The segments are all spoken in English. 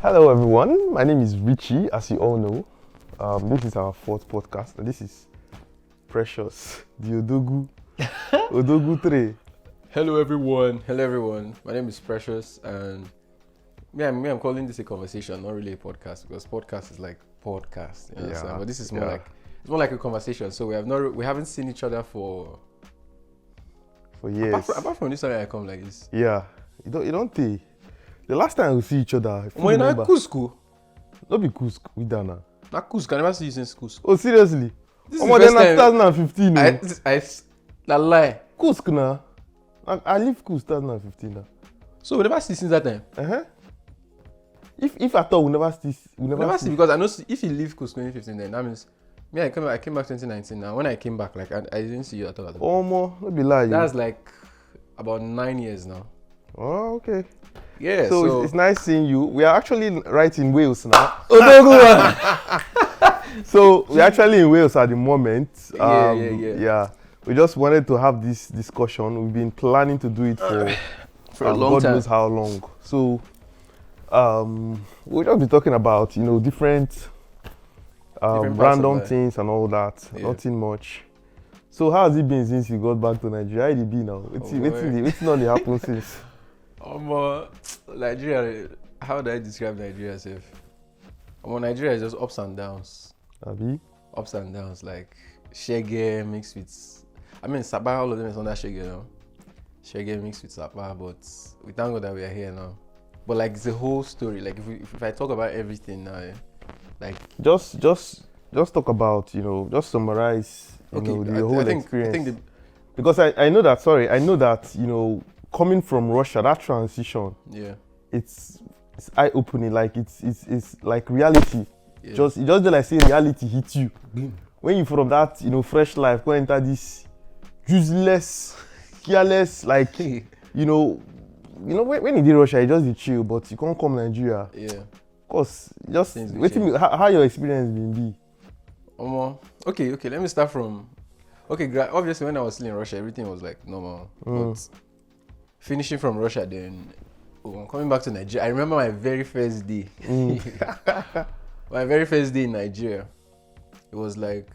Hello everyone, my name is Richie, as you all know. This is our fourth podcast, and this is Precious, the Odogu 3. Hello everyone. My name is Precious, and I'm calling this a conversation, not really a podcast, because podcast is like podcast. You understand? Yeah, But this is more like a conversation. So we haven't seen each other for years. Apart from this time I come like this. Yeah, you don't think. The last time we see each other, if you When I remember, Cusco. not be Cusco, we done now. Not Cusco. I never see you since Cusco. Oh seriously? This Oh, is the then first 2015. that lie. Cusco now. I leave Cusco 2015 now. So we never see since that time. If I thought we never see, Because I know if you leave Cusco 2015, then that means I came back 2019. Now when I came back, like I didn't see you at all. Oh more, not be lie. That's like about 9 years now. Oh okay. Yeah. So it's nice seeing you. We are actually right in Wales now. So we're actually in Wales at the moment. Yeah. We just wanted to have this discussion. We've been planning to do it for a long God time. knows how long. So we'll just be talking about different random things and all that. Yeah. Nothing much. So how has it been since you got back to Nigeria? How did it be now? What's not happened since? Nigeria. How do I describe Nigeria? Nigeria is just ups and downs. Abi? Ups and downs, like Shege mixed with. Sabah, all of them is under Shege now. Shege mixed with Sabah, but we thank God that we are here now. But like it's a whole story. Like if I talk about everything now, like just talk about just summarize the whole experience. Because I know that coming from Russia, that transition, it's eye-opening. Like it's like reality. Yeah. Just like say reality hits you. When you from that fresh life go enter this useless, careless, like when you did Russia you just chill, but you can't come Nigeria. Yeah. Of course, just waiting. How your experience been be? Okay. Let me start from. Obviously, when I was still in Russia, everything was like normal. But finishing from Russia, then coming back to Nigeria, I remember my very first day. My very first day in Nigeria, it was like,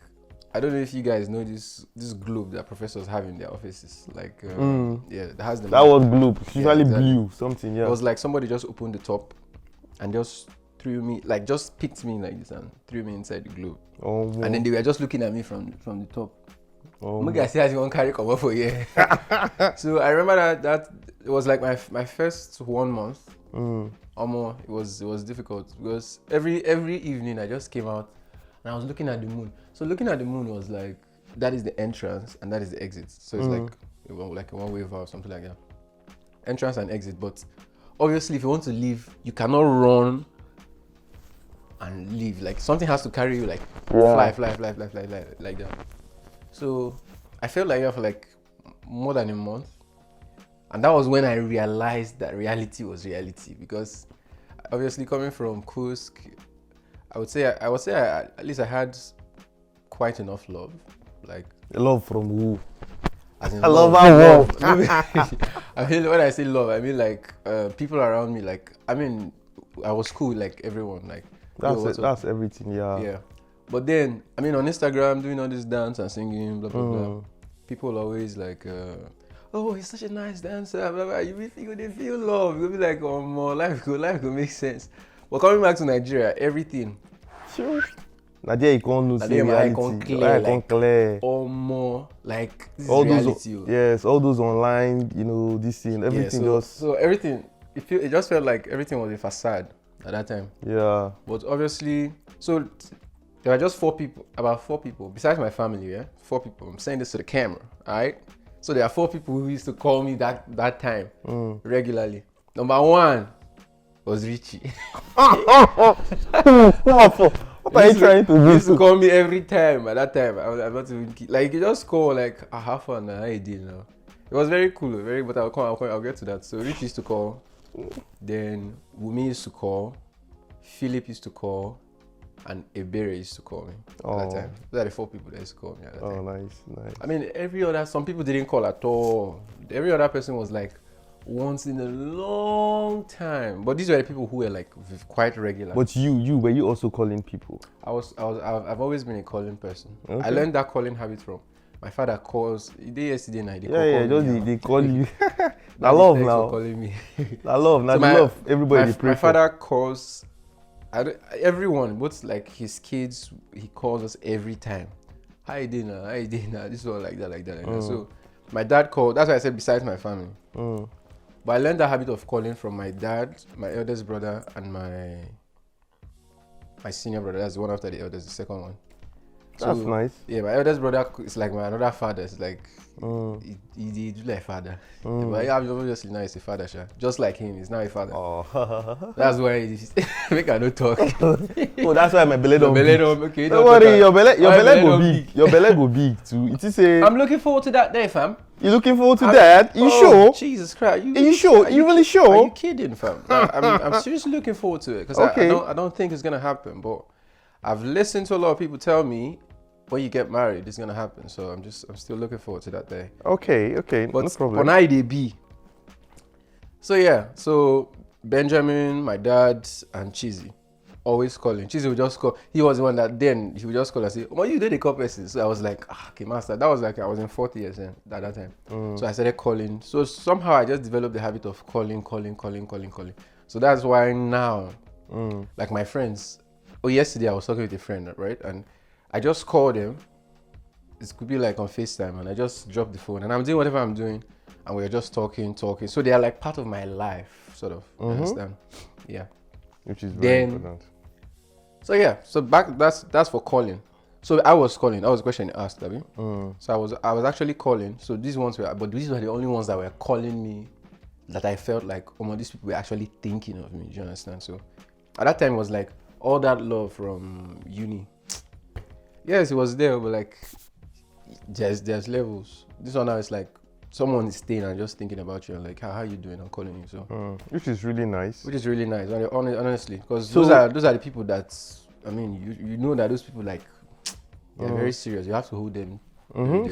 I don't know if you guys know this globe that professors have in their offices. Like, that has the. That was globe. It's usually blue, something. Yeah. It was like somebody just opened the top, and just threw me, like just picked me like this and threw me inside the globe. And then they were just looking at me from the top. I see as you want to carry cover for you. So I remember that it was like my first 1 month. It was difficult because every evening I just came out and I was looking at the moon. So looking at the moon was like, that is the entrance and that is the exit. So it's like a one-way valve or something like that. Entrance and exit. But obviously if you want to leave, you cannot run and leave. Like something has to carry you, like fly like that. So I felt like that for like more than a month, and that was when I realized that reality was reality. Because obviously coming from Kursk, I would say at least I had quite enough love. Like love from who? As in I love our love. I mean, when I say love, I mean like people around me. Like I was cool, like everyone. Like that's everything. Yeah. But then, on Instagram, doing all this dance and singing, blah, blah, blah, people always like, oh, he's such a nice dancer, blah, blah. You feel love. You'll be like, oh, more life could make sense. But coming back to Nigeria, everything. Sure. Nadia, you can't lose reality. Clear. Or more, like, this all is reality. Yes, all those online, this thing, everything So everything, it just felt like everything was a facade at that time. Yeah. But obviously, so there were just about four people, besides my family, 4 people. I'm saying this to the camera, all right? So there are 4 people who used to call me that time regularly. Number 1 was Richie. What are you trying to do? He used to call me every time. At that time, I was about to like he just call like a half an hour. How you doing now? It was very cool, but I'll get to that. So Richie used to call, then Wumi used to call, Philip used to call, and Ebere used to call me at that time. Those are the 4 people that used to call me at that time. Nice. Some people didn't call at all. Every other person was like, once in a long time. But these were the people who were like quite regular. But were you also calling people? I've always been a calling person. Okay. I learned that calling habit from my father. Calls yesterday night. They call you. I love now. Calling me. I love now. So love everybody. My father calls. Everyone, both like his kids, he calls us every time. How you doing now? How you doing now? This one like that. So my dad called. That's why I said besides my family. But I learned the habit of calling from my dad, my eldest brother, and my senior brother. That's the one after the eldest, the second one. That's nice. Yeah, my eldest brother is like my another father. It's like he do like father. But yeah, obviously now he's a father, just like him. He's now a father. Oh. That's why make I don't talk. Oh, that's why my belly don't. Okay, don't worry, your belly go big. Your belly go big too. It is a. I'm looking forward to that day, fam. You looking forward to that? You sure? Jesus Christ! You sure? You really sure? Are you kidding, fam? I'm seriously looking forward to it because I don't think it's gonna happen, but I've listened to a lot of people tell me when you get married, it's gonna happen. So I'm still looking forward to that day. Okay, but no problem. On IDB. So yeah, so Benjamin, my dad, and Cheesy always calling. Cheesy would just call. He was the one that then he would just call and say, "Oh, you did the call person." So I was like, "Okay, master." That was like I was in 4th year at that time. So I started calling. So somehow I just developed the habit of calling. So that's why now, like my friends. Oh, yesterday I was talking with a friend, right? And I just called him. It could be like on FaceTime, and I just dropped the phone, and I'm doing whatever I'm doing, and we're just talking. So they are like part of my life, sort of. You understand? Yeah. Which is very important. So yeah, so that's for calling. So I was calling. That was the question you asked, Abby. So I was actually calling. So these were the only ones that were calling me that I felt like, oh, these people were actually thinking of me. Do you understand? So at that time it was like all that love from uni. Yes, it was there, but like there's levels. This one now is like someone is staying and just thinking about you and like how you doing? I'm calling you. So which is really nice. Honestly, because those are the people that you know that those people like they're very serious. You have to hold them.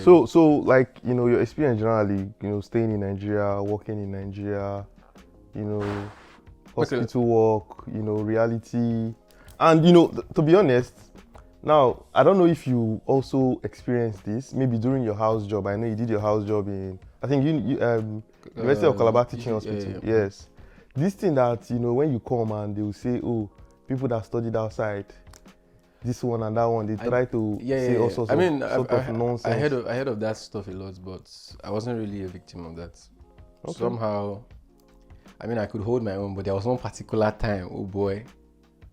So like your experience generally, staying in Nigeria, working in Nigeria, hospital work, reality, and to be honest. Now, I don't know if you also experienced this, maybe during your house job. I know you did your house job in, I think, University of Calabar Teaching Hospital. Yeah. Yes. This thing that, when you come and they will say, oh, people that studied outside, this one and that one, they try to say all sorts of nonsense. I heard of that stuff a lot, but I wasn't really a victim of that. Okay. Somehow, I could hold my own, but there was one particular time, oh boy.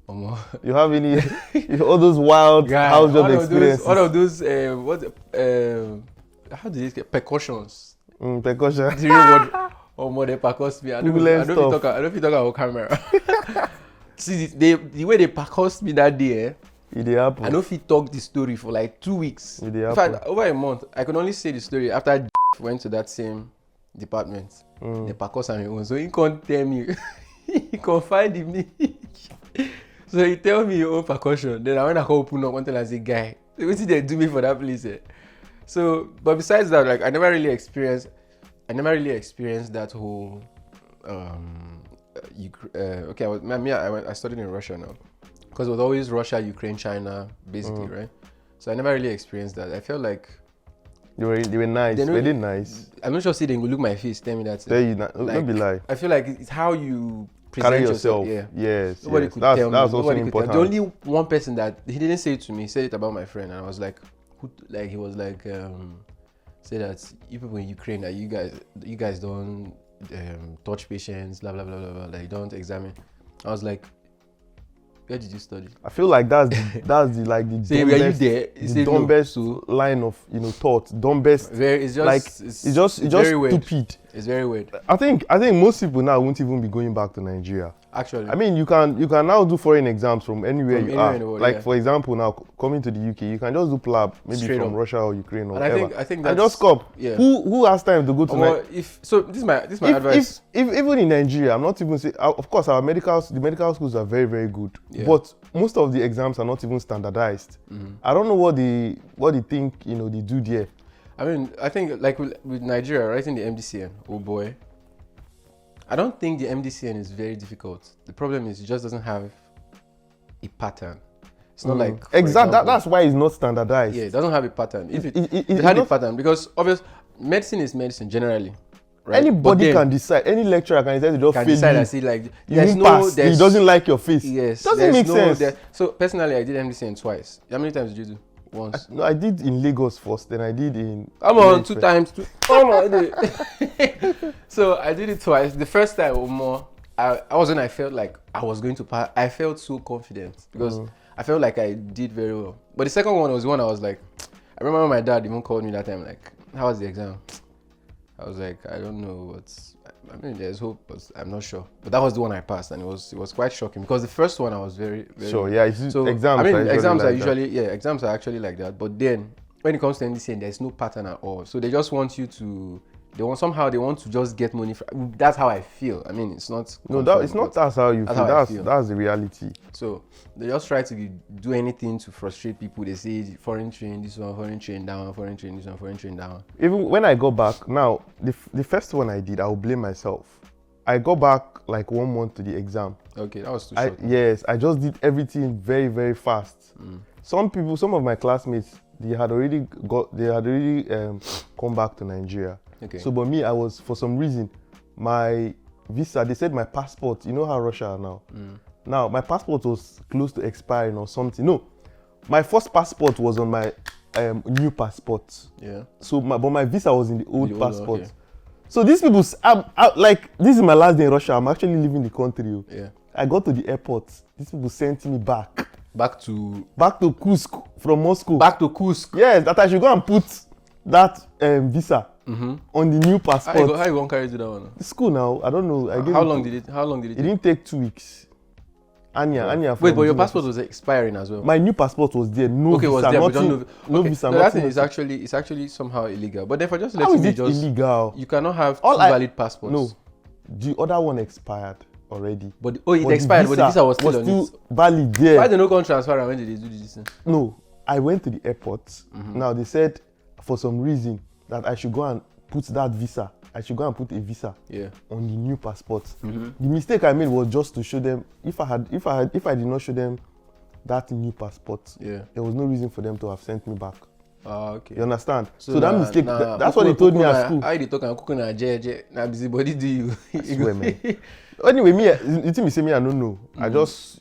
You have any all those wild house job experiences? All of those how do you get percussions? Percussion. Do you know what they percuss me? I don't know if you talk about camera. See the way they percuss me that day. It happen. I don't if you talk the story for like 2 weeks. In fact, over a month, I could only say the story after went to that same department. They percuss on your own, so he can't tell me. He confide in me. So he tell me your own percussion. Then when I go open up until I say, guy, what did they do me for that place? So, but besides that, like I never really experienced that whole. I studied in Russia now, because it was always Russia, Ukraine, China, basically, right? So I never really experienced that. I felt like they were nice. They did nice. I'm not sure. See, they will look my face, tell me that. Don't be lie. I feel like it's how you carry yourself. Yeah. Yes. Nobody could tell me. That's also important. The only one person that he didn't say it to me, he said it about my friend, and I was like, he was like, say that you people in Ukraine, that you guys don't touch patients, blah blah blah blah blah. Like you don't examine. I was like, where did you study? I feel like that's the dumbest line of thought. Dumbest. It's just stupid. It's very weird. I think most people now won't even be going back to Nigeria. Actually, I mean, you can now do foreign exams from anywhere you are. World, like for example, now coming to the UK, you can just do PLAB maybe straight from up. Russia or Ukraine or whatever. I think that's, and just come. Yeah. Who has time to go to Nigeria? This is my advice. If even in Nigeria, I'm not even saying. Of course, the medical schools are very very good, but most of the exams are not even standardized. I don't know what they think they do there. I mean, I think like with Nigeria, right in the MDCN, oh boy, I don't think the MDCN is very difficult. The problem is it just doesn't have a pattern. It's not like exactly. That's why it's not standardized. Yeah, it doesn't have a pattern. If it had a pattern, because obviously medicine is medicine generally. Right? Anybody can decide. Any lecturer can decide to just fail decide you. and say like there's no. He doesn't like your face. Yes, doesn't make sense. So personally, I did MDCN twice. How many times did you do? Once. I did in Lagos first, then I did in. I'm on 2 times. So I did it twice. The first time was more. I was when I felt like I was going to pass. I felt so confident because I felt like I did very well. But the second one was the one I was like, I remember my dad even called me that time like, how was the exam? I was like, I don't know I mean, there's hope, but I'm not sure. But that was the one I passed, and it was quite shocking because the first one I was very sure. Yeah, so exams. I mean, exams are usually exams are actually like that. But then when it comes to MDCN, there's no pattern at all. So they just want you to. They want to just get money. That's how I feel. I mean, it's not. No, it's not. That's how you feel. That's the reality. So they just try to do anything to frustrate people. They say foreign train this one, foreign train that one, foreign train this one, foreign train that one. Even when I go back now, the first one I did, I will blame myself. I go back like 1 month to the exam. Okay, that was too short. Yes, I just did everything very, very fast. Some of my classmates, they had already come back to Nigeria. Okay. So, but me, I was, for some reason, my visa, they said my passport, you know how Russia are now. Now, my passport was close to expiring or something. No, my first passport was on my new passport. Yeah. So, but my visa was in the old passport. Okay. So these people, like, this is my last day in Russia. I'm actually leaving the country. Yeah. I got to the airport. These people sent me back. Back to Kursk from Moscow. Back to Kursk. Yes, that I should go and put that visa on the new passport. How you gonna carry to that one? The school now. I don't know. How long did it take? It didn't take 2 weeks. Anya. Wait, but your passport was expiring as well. My new passport was there. No visa. Was there, no visa. So that thing is actually somehow illegal. But then for just letting me just illegal. You cannot have two valid passports. No, the other one expired already. But it expired, but the visa was still valid there. Why did they not go and transfer and when did they do this thing? No, I went to the airport. Now they said for some reason that I should go and put that visa. I should go and put a visa on the new passport. The mistake I made was just to show them if I did not show them that new passport, there was no reason for them to have sent me back. Okay. You understand? So that mistake, that's what they told me at school. I talk and cook na busybody do you? I swear, man. Anyway, the thing is, I don't know. I just,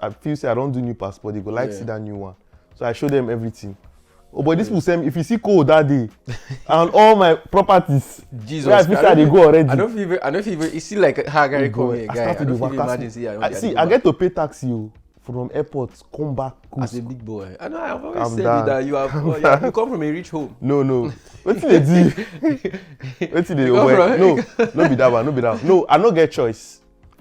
I feel say I don't do new passport. They go like see that new one. So I show them everything. Oh, but this will send me, if you see code that day and all my properties, Jesus, where I feel they go already. I don't feel you see like how Gary call me a guy. I don't feel imagine see I get to pay taxi from airport, come back. As a big boy. I know I've always said that you come from a rich home. No. What did they do? What did they do? No, be that one. No, I no get choice.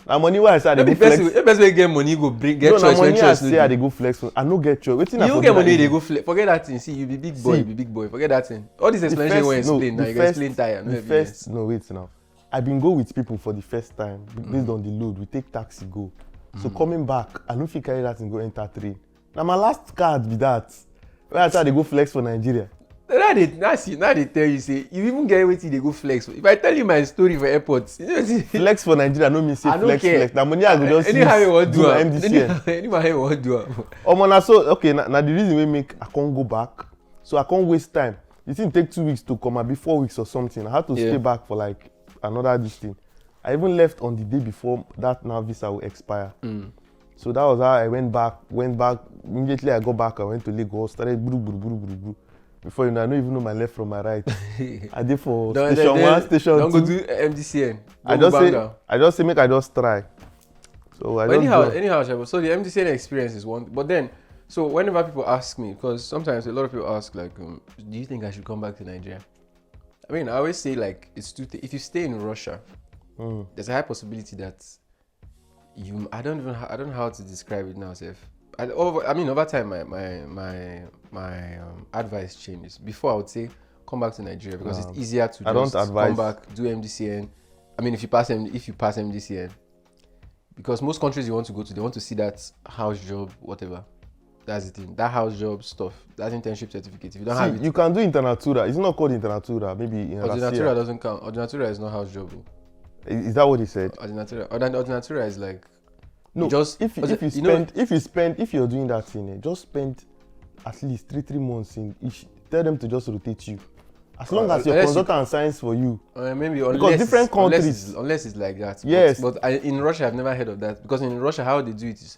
Na money where I say I dey go flex. The best way get money go bring get choice when choice. No, money I say I dey go flex. I no get choice. Wetin I you get money dey go flex. Forget that thing. See, you be big boy. Forget that thing. All this explanation when explain now, you can explain tire. No, wait now. I been go with people for the first time based on the load. We take taxi go. So coming back, I no fit carry that and go enter train. Na my last card be that. When I say I dey go flex for Nigeria. Now they tell you say you even get wetin dey go flex. If I tell you my story for airport, flex for Nigeria no mean say flex. Na money I go just anyhow you wan do am. MDCN. Anyhow you wan do am. Omo na so okay na the reason wey make I can't go back. So I can't waste time. The thing take 2 weeks to come, maybe 4 weeks or something. I had to stay back for like another this thing. I even left on the day before that now visa will expire. So that was how I went back. Immediately I got back. I went to Lagos. Started buru. Before you know, I don't even know my left from my right. I did for station 1, station 2. Don't go do MDCN. I just say make I just try. So anyhow, so the MDCN experience is one. But then, so whenever people ask me, because sometimes a lot of people ask like, do you think I should come back to Nigeria? I mean, I always say like it's if you stay in Russia, there's a high possibility that I don't know how to describe it now, Seth. Over time, my advice changes. Before I would say come back to Nigeria because it's easier to come back, do MDCN. I mean, if you pass MDCN, because most countries you want to go to, they want to see that house job, whatever. That's the thing. That house job stuff, that internship certificate. If you don't have it, you can do internatura. It's not called internatura. Maybe in Ordinatura doesn't count. Ordinatura is not house job. Is that what he said? Ordinatura is like no. If you're doing that thing, just spend at least 3 months in each. Tell them to just rotate you. As long as your consultant signs for you. Maybe because different countries. Unless it's like that. Yes. But in Russia, I've never heard of that. Because in Russia, how they do it is,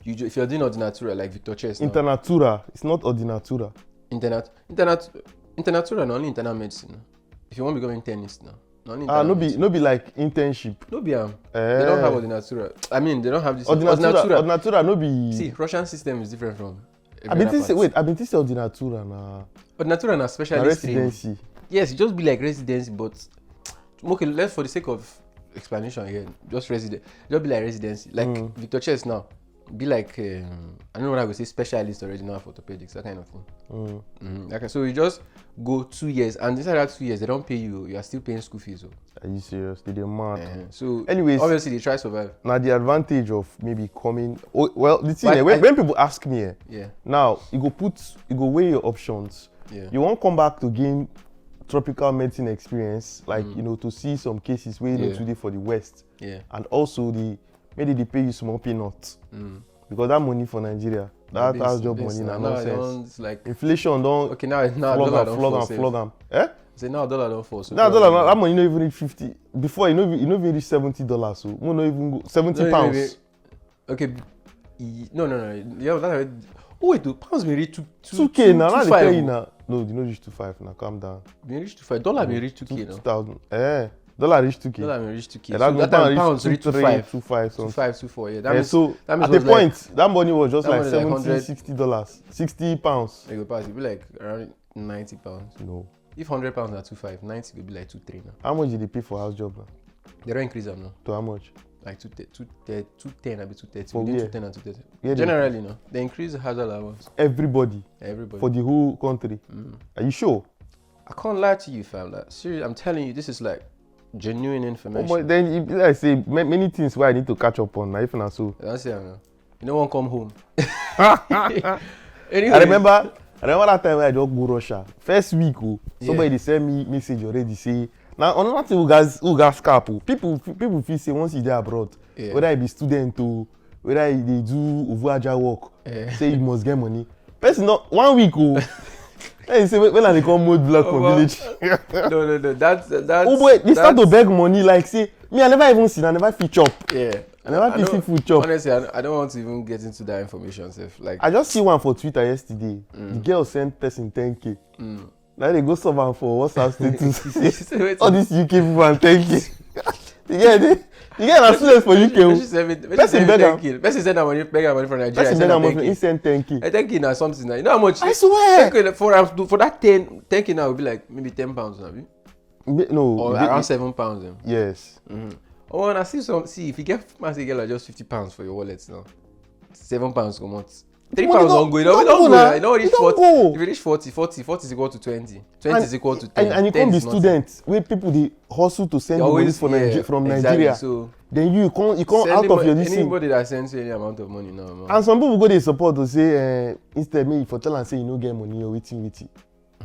if you're doing ordinatura, like Victor Chess. Internatura. It's not ordinatura. Internatura, not only internal medicine. If you want to become internist now. No be like internship. No be they don't have ordinatura. I mean, they don't have this. Ordinatura no be. See, Russian system is different from. I've been thinking ordinatura na. Ordinatura na specialist residency. Yes, it just be like residency, but okay, let's for the sake of explanation here, just be like residency. Like Victor Chess now, be like I don't know what I would say, specialist or regional orthopedics, that kind of thing. Okay, so you just go 2 years, and inside that 2 years, they don't pay you. You are still paying school fees. Are you serious? They're mad. So, anyways, obviously they try to survive. Now the advantage of maybe coming. Well, the thing when people ask me, now you go weigh your options. Yeah. You won't come back to gain tropical medicine experience, like to see some cases where you today for the West. Yeah. And also maybe they pay you small peanuts. Because that money for Nigeria, that Housejob money now nonsense. Like inflation don't. Okay, now flog them. Eh? Say now dollar don't fall. Now dollar that money no even reach 50. Before you know even reach $70. So we no even go 70 pounds. Okay. No. Yeah, that. Oh wait, pounds may reach 2K now. Now they pay you now. No, you know reach 2.5 now. Calm down. May reach 2.5. Dollar may reach 2K now. 2,000. Dollar reach 2K. Dollar may reach 2K. So that time pounds reach 2.5. 2.5. Yeah. That means, so that means at the point, that money was just like $60, $60. It would be like around £90. No. If £100 are 2.5, 90 will be like 2.3 now. How much did they pay for Housejob now? They don't increase them now. To how much? Like 210, I'll be 230. For within 210 and 230. Yeah, generally, no. They increase the house allowance. Everybody. For the whole country. Are you sure? I can't lie to you, fam. Like, seriously, I'm telling you, this is like genuine information. But then, I say many things where I need to catch up on. If not so. That's it, man. You don't want to come home. Anyway. I remember that time when I just go Russia. First week, somebody they send me message already say. Now, another thing who got scalp. People feel say once you there abroad, whether it be student or whether they do Housejob work, say you must get money. Person not 1 week. Then say when they come mode black from village. No. That's. Oh boy, they start to beg money like say me. I never even seen. I never fit chop. Yeah. I never fit food chop. Honestly, I don't want to even get into that information. Like I just see one for Twitter yesterday. The girl sent person 10K. Now they go someone for WhatsApp status. All these UK people and 10K. You get an student for UK. Person send that money from Nigeria. Person send that money. He sent 10K. 10K now something now. You know how much? I swear. 10K for that 10K now would be like maybe £10 now. No. Or around £7. Yes. Oh, and I see if you get like just £50 for your wallet now, £7 a month. £3 don't go. You don't reach 40. If you reach 40 is equal to 20. 20 is equal to 10. And you can't be students where people they hustle to send money from Nigeria. So then you can't out of your list. Anybody that sends you any amount of money now. And some people go they support to say instead me for tell and say you no get money or waiting.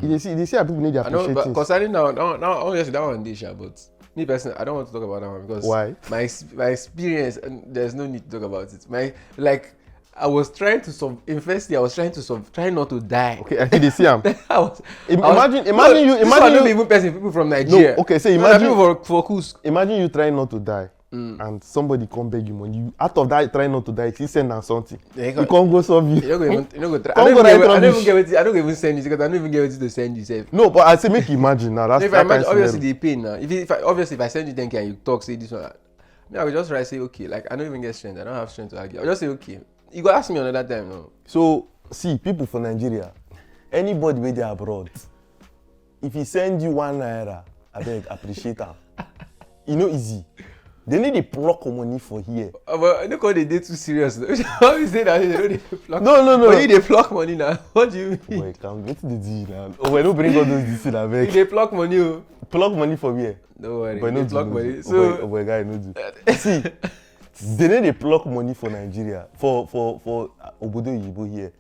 They say that people need their appreciate. I know, but concerning now obviously that one is but me personally, I don't want to talk about that one because why? My experience, and there's no need to talk about it. I was trying to firstly I was trying not to die. Okay, I think they see him. Imagine you people from Nigeria. No, okay, say imagine people for Kus. Imagine you trying not to die. And somebody come beg you money. You out of that trying not to die, he send them something. You can't go solve you. You don't go try. I don't even send you because I don't even get it to send you. Safe. No, but I say make you imagine now. That's if I imagine, obviously the pain now. If I send you 10K and you talk, say this one, I will just try say okay. Like I don't even get strength. I don't have strength to argue. I'll just say okay. You go ask me another time now. So see, people for Nigeria, anybody where they abroad, if he send you ₦1, I beg appreciate them. You know easy. They need to pluck money for here. But look how they did too serious. How you say that they don't pluck? No. But they pluck money now. What do you mean? Wait, come get the deal now. Oh, we don't bring all those this in a bag. They pluck money. Pluck money for where? Don't worry. But they pluck money. So, guy no do. See, they need to pluck money for Nigeria for Obodo Yibo here.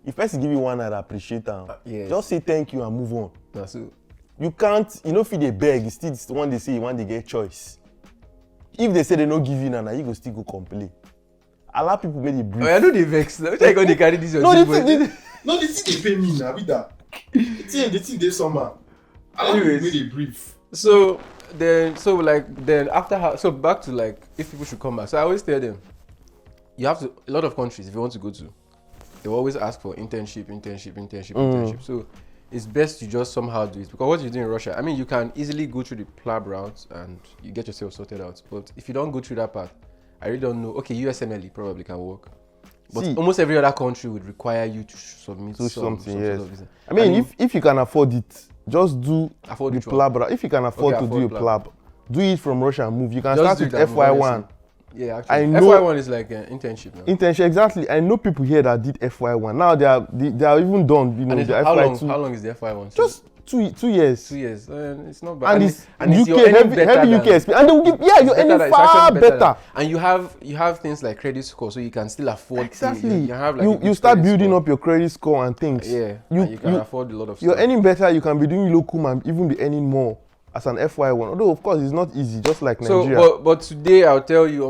If person give you ₦1, appreciate them. Yes. Just say thank you and move on. That's it. You can't. You know, if they beg, it's still one they say you want to get choice. If they say they no give you now, you go still go complain. Allow people make it brief. I know they vex. Which I got they carry this. No, the thing they pay me now with that. The thing they summer. Allow people make it brief. So back to like if people should come back. So I always tell them, you have to. A lot of countries, if you want to go to, they will always ask for internship. So it's best to just somehow do it, because what you do in Russia, I mean, you can easily go through the plab route and you get yourself sorted out. But if you don't go through that path, I really don't know. Okay, USMLE probably can work, but almost every other country would require you to submit something. Yes. Sort of visa. I mean, if you can afford it, just do the plab route. If you can afford to do a plab, do it from Russia and move. You can start with FY1. Yeah, actually, I know FY1 is like an internship now. Internship, exactly. I know people here that did FY1. Now they are even done. You know, the FY2. How long is the FY1? Just 2 years. 2 years. It's not bad. And it's UK heavy UK experience. And they will give you're earning far better. And you have things like credit score, so you can still afford. Exactly. You start building up your credit score and things. Yeah. You can afford a lot of stuff. You're earning better. You can be doing locum and even be earning more as an FY1. Although of course it's not easy, just like Nigeria. So, but today I'll tell you,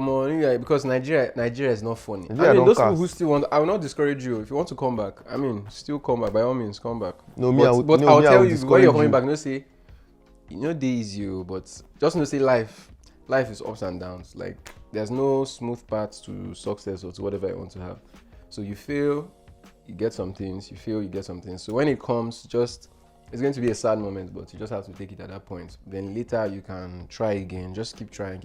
because Nigeria is not funny. I mean, those people who still want, I will not discourage you. If you want to come back, I mean, still come back. By all means, come back. But I'll tell you when you're coming back. No, say, days you, but just say life is ups and downs. Like there's no smooth path to success or to whatever you want to have. So you fail, you get some things. You fail, you get some things. So when it comes, it's going to be a sad moment, but you just have to take it at that point. Then later you can try again. Just keep trying.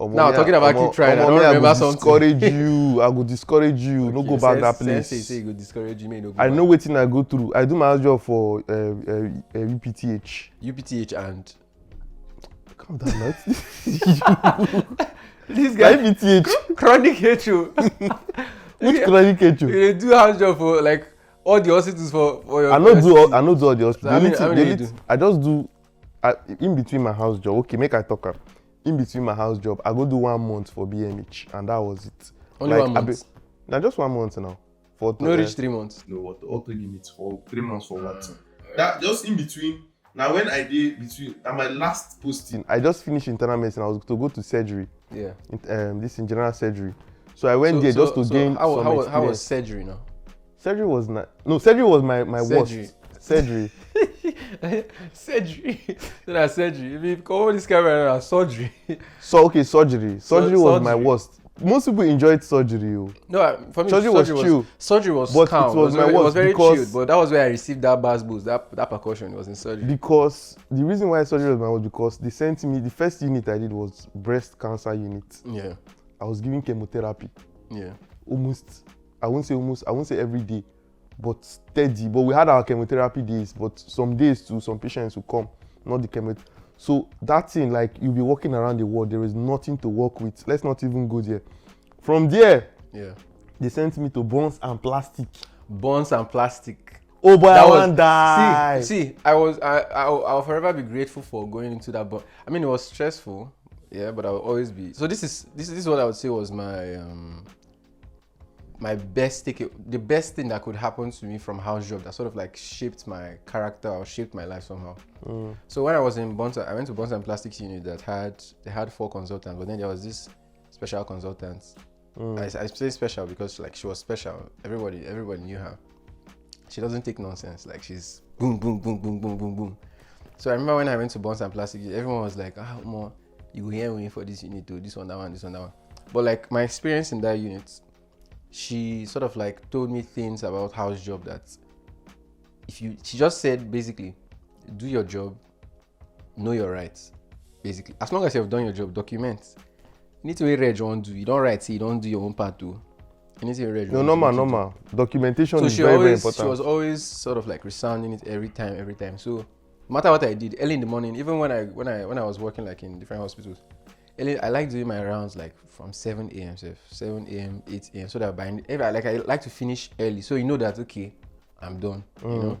Now talking about keep trying, I don't remember something. I go discourage you. Okay, no go back that place. Say you go discourage you, no go I know what thing I go through. I do my house job for UPTH. UPTH and calm down, not this guy UPTH. Chronic HO. Which chronic HO? You do house job for like all the hospitals for your. I don't do all the hospitals. So I just do in between my house job. Okay, make I talk. In between my house job, I go do 1 month for BMH, and that was it. Only 1 month. Just 1 month now. No reach 3 months. No, what auto units for 3 months for what? That just in between. Now when I did between my last posting, I just finished internal medicine. I was to go to surgery. Yeah. This in general surgery. So I went there just to gain some experience. How was surgery now? Surgery was not. No, surgery was my worst. Surgery. Surgery. So that's surgery. If you call this camera now, surgery. Surgery. Surgery was my worst. Most people enjoyed surgery. No, for me, surgery was chill. Surgery was but calm. It was very chilled. But that was where I received that bass boost. That percussion was in surgery. Because the reason why surgery was my worst, because they sent me, the first unit I did was breast cancer unit. Yeah. I was giving chemotherapy. Yeah. I won't say every day, but steady. But we had our chemotherapy days, but some days too, some patients will come, not the chemotherapy. So that thing, like, you'll be walking around the world, there is nothing to work with. Let's not even go there. From there, they sent me to Bones and Plastic. Bones and Plastic. Oh boy, I want to die. See, I'll forever be grateful for going into that. But I mean, it was stressful, but I will always be. So this is what I would say was my best the best thing that could happen to me from house job that sort of like shaped my character or shaped my life somehow. So when I was in Bonds, I went to Bonds and Plastics unit that had 4 consultants, but then there was this special consultant. I say special because like she was special. Everybody knew her. She doesn't take nonsense. Like she's boom, boom, boom, boom, boom, boom, boom. So I remember when I went to Bonds and Plastics, everyone was like, more you go here waiting for this unit to this one, that one, this one, that one. But like my experience in that unit, she sort of like told me things about house job that she just said basically, do your job, know your rights. Basically, as long as you have done your job, document. You need to read your own do. You don't write, say you don't do your own part too. You need to read your own. Normal. Documentation is very important. She was always sort of like resounding it every time. So no matter what I did, early in the morning, even when I was working like in different hospitals, I like doing my rounds like from 7 a.m. 7 a.m., 8 a.m. so that I like to finish early. So you know that, okay, I'm done, you know.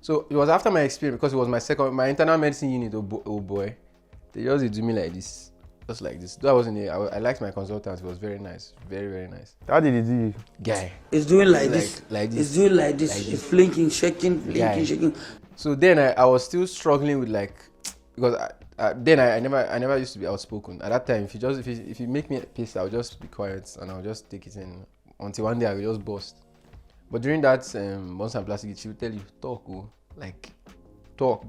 So it was after my experience, because it was my internal medicine unit, oh boy. They just did do me like this, just like this. That wasn't it. I liked my consultant. It was very nice, very, very nice. How did he do you? Guy. It's doing like this. It's doing like this. It's flinking, shaking. So then I was still struggling with like, because then I never used to be outspoken. At that time, if you make me pissed, I'll just be quiet and I'll just take it in until one day I will just burst. But during that Bounce and Plastic, she will tell you, talk. Tell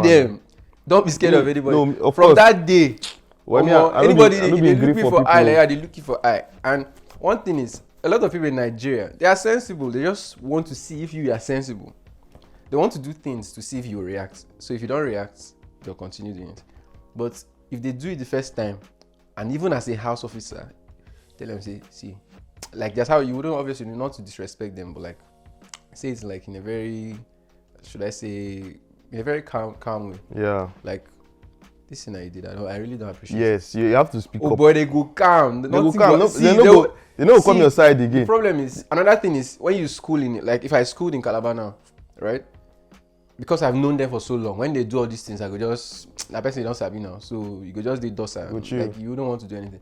them. Don't be scared of anybody. No, of From course. that day, anybody they look me for eye, like, they look you for eye. And one thing is, a lot of people in Nigeria, they are sensible. They just want to see if you are sensible. They want to do things to see if you react. So if you don't react, they'll continue doing it. But if they do it the first time, and even as a house officer, tell them, say, see, like that's how you wouldn't obviously not to disrespect them, but like say it's like in a very, should I say, in a very calm way. Yeah. Like, this thing that you did, I really don't appreciate. Yes, you have to speak up. Oh boy, they go calm. They go calm. They don't come your side again. The problem is, another thing is, when you school in it, like if I schooled in Calabar now, right? Because I've known them for so long, when they do all these things, I go just, that person don't sabi now, so you go just do dosa. Like you don't want to do anything.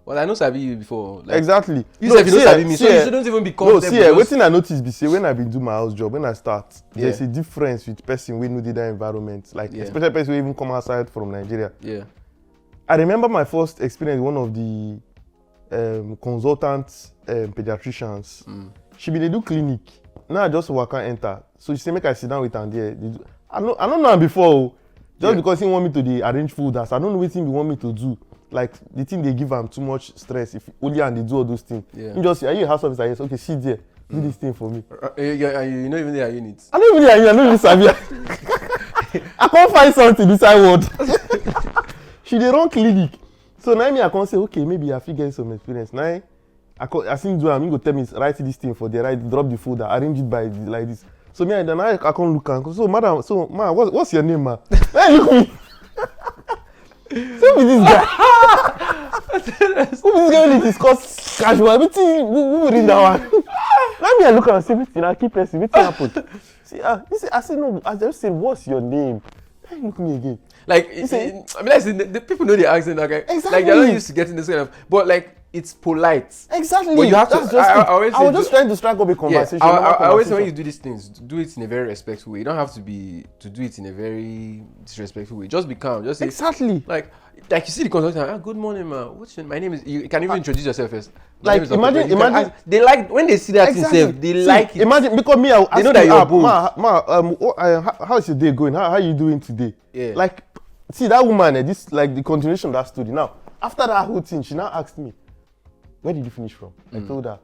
Well, I know sabi you before. Like, exactly. You said you don't sabi me, so you shouldn't even be comfortable. No, what thing I noticed be say when I been do my house job, when I start, there's a difference with person when you did that environment. Like especially person who even come outside from Nigeria. Yeah. I remember my first experience with one of the consultant pediatricians. She be they do clinic. Now I just walk and enter. So she say make I sit down with her there. I don't know her before. Just because he want me to arrange food, as I don't know what thing he want me to do. Like the thing they give am too much stress. If only and they do all those things. Yeah. You just say, are you a house officer? Yes. Okay, sit there. Do this thing for me. You know even their units. I don't even I don't even sabi. I can't find something inside word. She dey run clinic. So now I can say, okay, maybe I fit get some experience. Now I think do am, go tell me write this thing for there, drop the folder, arrange it by like this. So me then I can't look and so madam, so ma, what's your name, ma? Hey, look me. So with this guy. Who is going to discuss casual? Who read that one? Let me look and say, I keep pressing. What happened? See, I said no. I just said, what's your name? Hey, look me again. Like, I mean, the people know the accent. Okay? Exactly. Like they're not used to getting this kind of, but like it's polite. Exactly. But you have to. I was just trying to strike up a conversation. Yeah, I always say when you do these things, do it in a very respectful way. You don't have to do it in a very disrespectful way. Just be calm. Just say, exactly. Like you see the consultant. Good morning, ma. What's your name? My name is. You can even introduce yourself first. Like imagine. They like when they see that themselves. They like it. Imagine because me, they know that you're bold. How's your day going? How are you doing today? Yeah. Like, see that woman. This like the continuation of that story. Now, after that whole thing, she now asked me, "Where did you finish from?" I told her,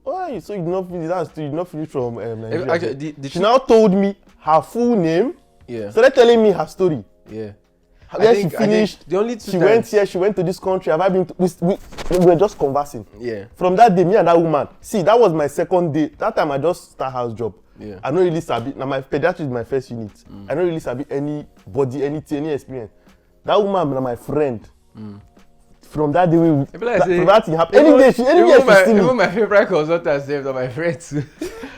"Oh, so you did not finish that? You did not finish from Nigeria." Actually, she now told me her full name. Yeah. Started telling me her story. Yeah. Where she finished. The only two she went here. She went to this country. Have I been? We were just conversing. Yeah. From that day, me and that woman. See, that was my second day. That time I just start house job. Yeah. I don't really sabi. Now my pediatrics is my first unit. I don't really sabi anybody, any experience. That woman na my friend. From that day, from that thing happen. Any day she see me. Even my favorite consultant saved on my friends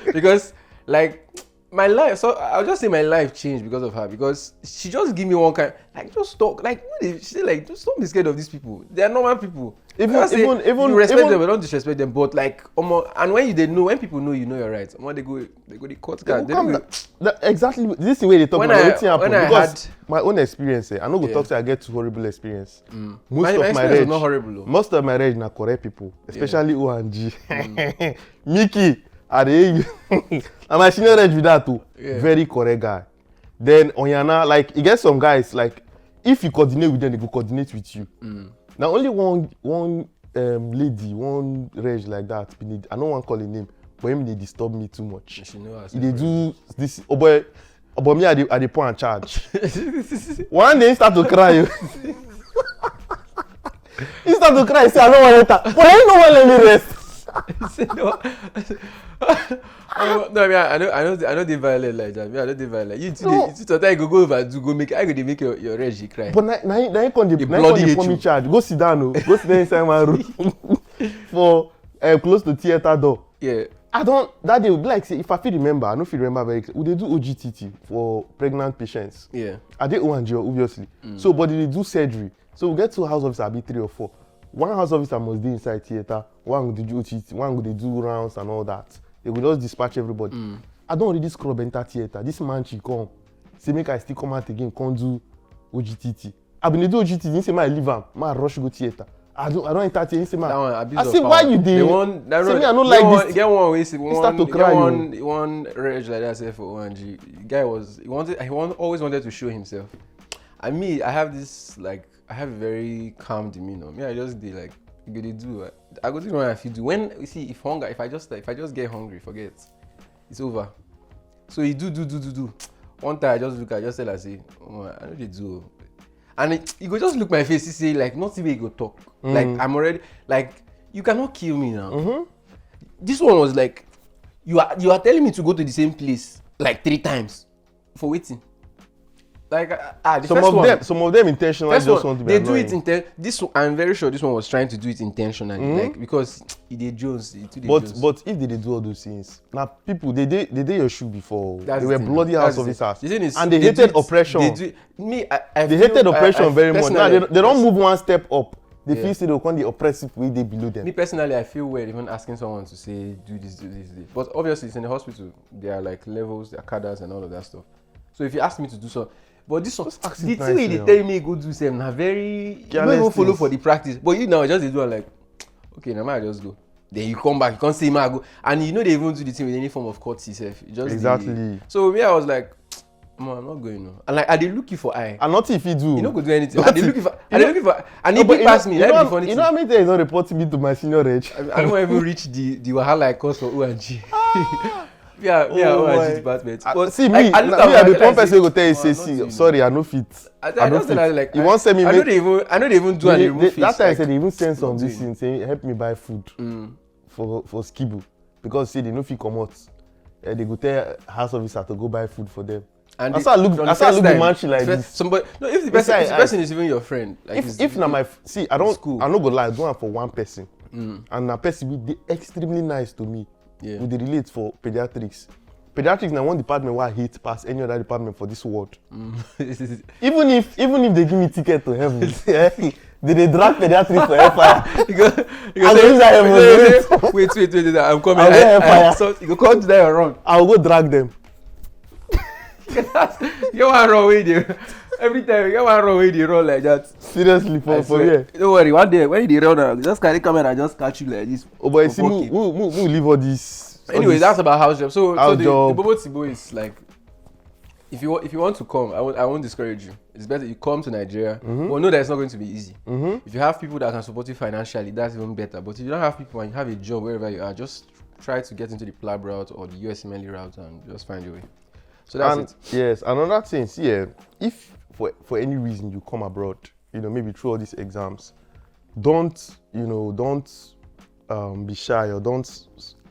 because like my life. So I'll just say my life changed because of her, because she just give me one kind like just talk like she said like just don't be scared of these people. They are normal people. Even you respect them, but don't disrespect them. But like and when people know you know you're right. They go the court card. Exactly. This is the way they talk about everything happen. Because my own experience, I know go talk say I get horrible experience. Most of my reg, not horrible. Most of my reg na correct people, especially O&G. Mickey, and my senior reg with that too. Very correct guy. Then Onyana, like you get some guys like if you coordinate with them, they will coordinate with you. Now only one lady, one reg like that. I don't want to call her name, but him they disturb me too much. They do this. Oh boy, me at the point and charge. One day he start to cry. He start to cry. He say I don't want to enter, but I don't want to let me rest. No, I know they violent like that. I know they violent. You sometimes go over to go make. I go make your Reggie cry. But now you can't put me charge. Go sit down. Go sit down inside my room for close to theater door. Yeah. That day would be like say if I feel remember, I don't feel remember very clear. Would they do OGTT for pregnant patients? Yeah. I did O&G obviously. So but they do surgery. So we get 2 house officers, I'll be 3 or 4. One house officer must be inside theater, one will do OGTT, one will do rounds and all that. They will just dispatch everybody. I don't already scrub enter theater. This man she come, say make I still come out again, come do OGTT. I've been do OGT, he say, I leave him, I rush go theater. I don't enter theater, he say, I say, why you did? Say me, I don't like this. Get one way, start to cry. One rage like that, say for ONG. The guy always wanted to show himself. I mean, I have a very calm demeanor. Me, I just did like, you go do. I go do what I feel do. When you see, if I just get hungry, forget, it's over. So you do. One time I just look, I just tell her, say, oh, I know they do. And he go just look my face, he say, like, not even he go talk. Like, I'm already, like, you cannot kill me now. This one was like, you are telling me to go to the same place, like 3 times, for waiting. Like, some of them intentionally just want to be annoying. They do it I'm very sure this one was trying to do it intentionally, like, because he did Jones. But if they do all those things, now people they did your shoe before. They were bloody house officers, and they hated oppression. They hated oppression very much. Now they don't move one step up. They feel say they will come the oppressive way they below them. Me personally, I feel weird even asking someone to say do this. But obviously, it's in the hospital. There are like levels, there are cadres, and all of that stuff. So if you ask me to do so. But this one, the thing they tell me go do same na very. You don't even follow for the practice. But you now just they do like, okay, now I just go. Then you come back, you can't say I go, and you know they even do the thing with any form of courtesy. Just exactly. So me, I was like, I'm not going now. And like, are they looking for eye? And not if you do. You don't go do anything. Are they looking for? And if he pass me, you know how many times not reporting me to my senior reg? I don't even reach the wahala I cost for ONG. Yeah, ONG department. But see me, I the one person go tell you say, see, sorry, I no fit. I don't like. You want send me? I know they even do and remove that time I said they even send some this thing saying help me buy food for Skibu because see they no fit come out. They go tell house officer to go buy food for them. And I look the match like this. Somebody, no, if the person is even your friend, like if na my see, I no go lie, go for one person, and na person be extremely nice to me. Yeah. We relate for pediatrics. Pediatrics na one department where I hate pass any other department for this world. Even if they give me ticket to heaven, they drag pediatrics for hellfire. Wait, I'm coming. You go come to that or wrong. I'll go drag them. You want run with you? Every time you want run with you run like that. Seriously, for yeah. Don't worry, one day when you run, just carry camera and just catch you like this. Oh, but see, we leave all this. Anyway, that's about house job. So the Bobo Tibo is like, if you want to come, I won't discourage you. It's better you come to Nigeria. Well, know that it's not going to be easy. If you have people that can support you financially, that's even better. But if you don't have people and you have a job wherever you are, just try to get into the PLAB route or the USMLE route and just find your way. So that's it. Yes, another thing, see, if for any reason you come abroad, maybe through all these exams, don't be shy or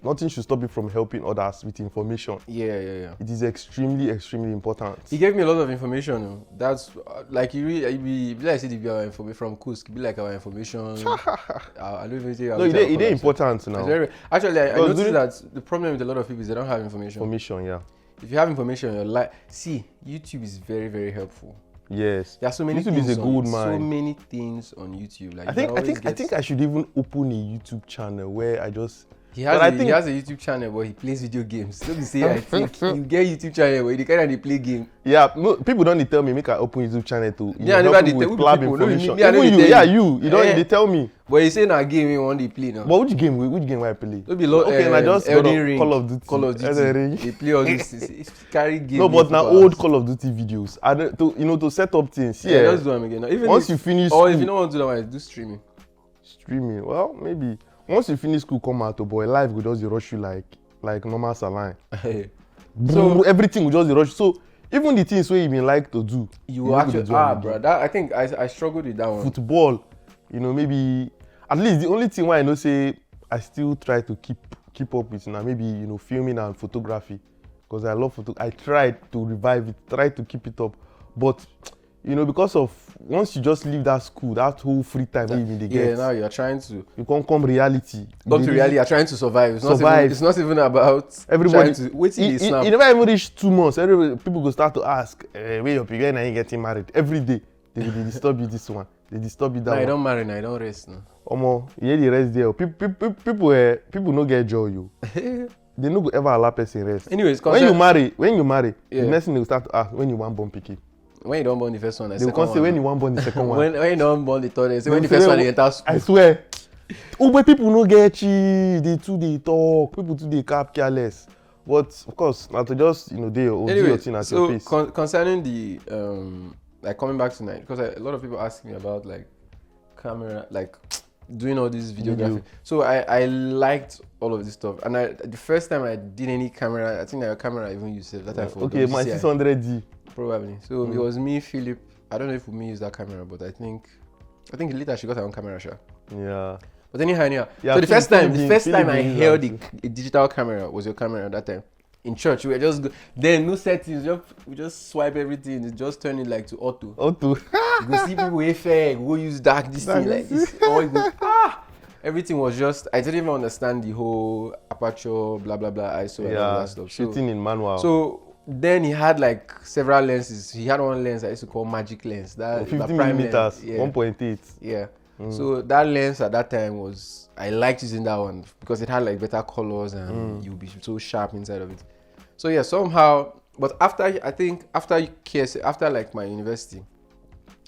nothing should stop you from helping others with information. Yeah. It is extremely, extremely important. He gave me a lot of information. That's like you be like said if you are information from Kusk, be like our information. I don't even think. No, it is important now. Actually, I noticed that the problem with a lot of people is they don't have information. Information, yeah. If you have information in your life, see, YouTube is very, very helpful. Yes. There are so many YouTube is a good man. So many things on YouTube. Like I think I should even open a YouTube channel where I just. He has a YouTube channel where he plays video games. Don't be say I think you get YouTube channel where they play game. Yeah, no, people don't tell me make I open YouTube channel to help you with PLAB information. You don't they tell me. But you say na game you want to play now. But which game will I play? It'll be I just Call of Duty. They play all this. It's carry game. No, but now old Call of Duty videos. To set up things. Yeah, just do them again. Even once you finish. Or if you don't want to do that one, do streaming. Streaming, well, maybe. Once you finish school, come out, boy, life will just rush you like normal saline. So everything will just rush. So even the things where you even like to do, you actually bro. That I think I struggled with that one. Football, maybe at least the only thing why I know say I still try to keep up with now maybe filming and photography because I love photo. I tried to revive it, try to keep it up, but. Because of once you just leave that school, that whole free time that you get. Yeah, now you're trying to. You can't come reality. Come to reality, you're trying to survive. It's not even about everybody. Wait till you never even reach 2 months. People go start to ask, where you're beginning and you getting married. Every day, they disturb you this one. They disturb you that one. I don't marry now, I don't rest now. You the rest there. People no get joy, you. They no go ever allow person rest. Anyways, when you marry, the next thing they will start to ask, when you want born pikin. When you don't born the first one, they can't say when you want born the second one. when you don't born the third, they say when the first one they enter school. I swear. But people no get chi. They talk. People too they cap careless. But of course, now to just do your thing at your pace. Concerning the like coming back tonight, because a lot of people ask me about like camera, like doing all this videography. So I liked all of this stuff, and the first time I did any camera, I think that camera I even used that time for okay, my 600D probably. So it was me, Philip. I don't know if we used that camera, but I think later she got her own camera, sure. Yeah. But anyhow. So the first time I held a digital camera was your camera at that time. In church, we were just then no settings, we just swipe everything, it just turn it like to auto. You go see people way fair, go use dark this thing like this. Everything was just, I didn't even understand the whole aperture, blah blah blah, ISO and all that stuff. Shooting in manual. So then he had like several lenses. He had one lens I used to call magic lens. That 50 millimeters, 1.8. Yeah. So that lens at that time I liked using that one because it had like better colors and you'll be so sharp inside of it. So yeah, somehow, but after like my university,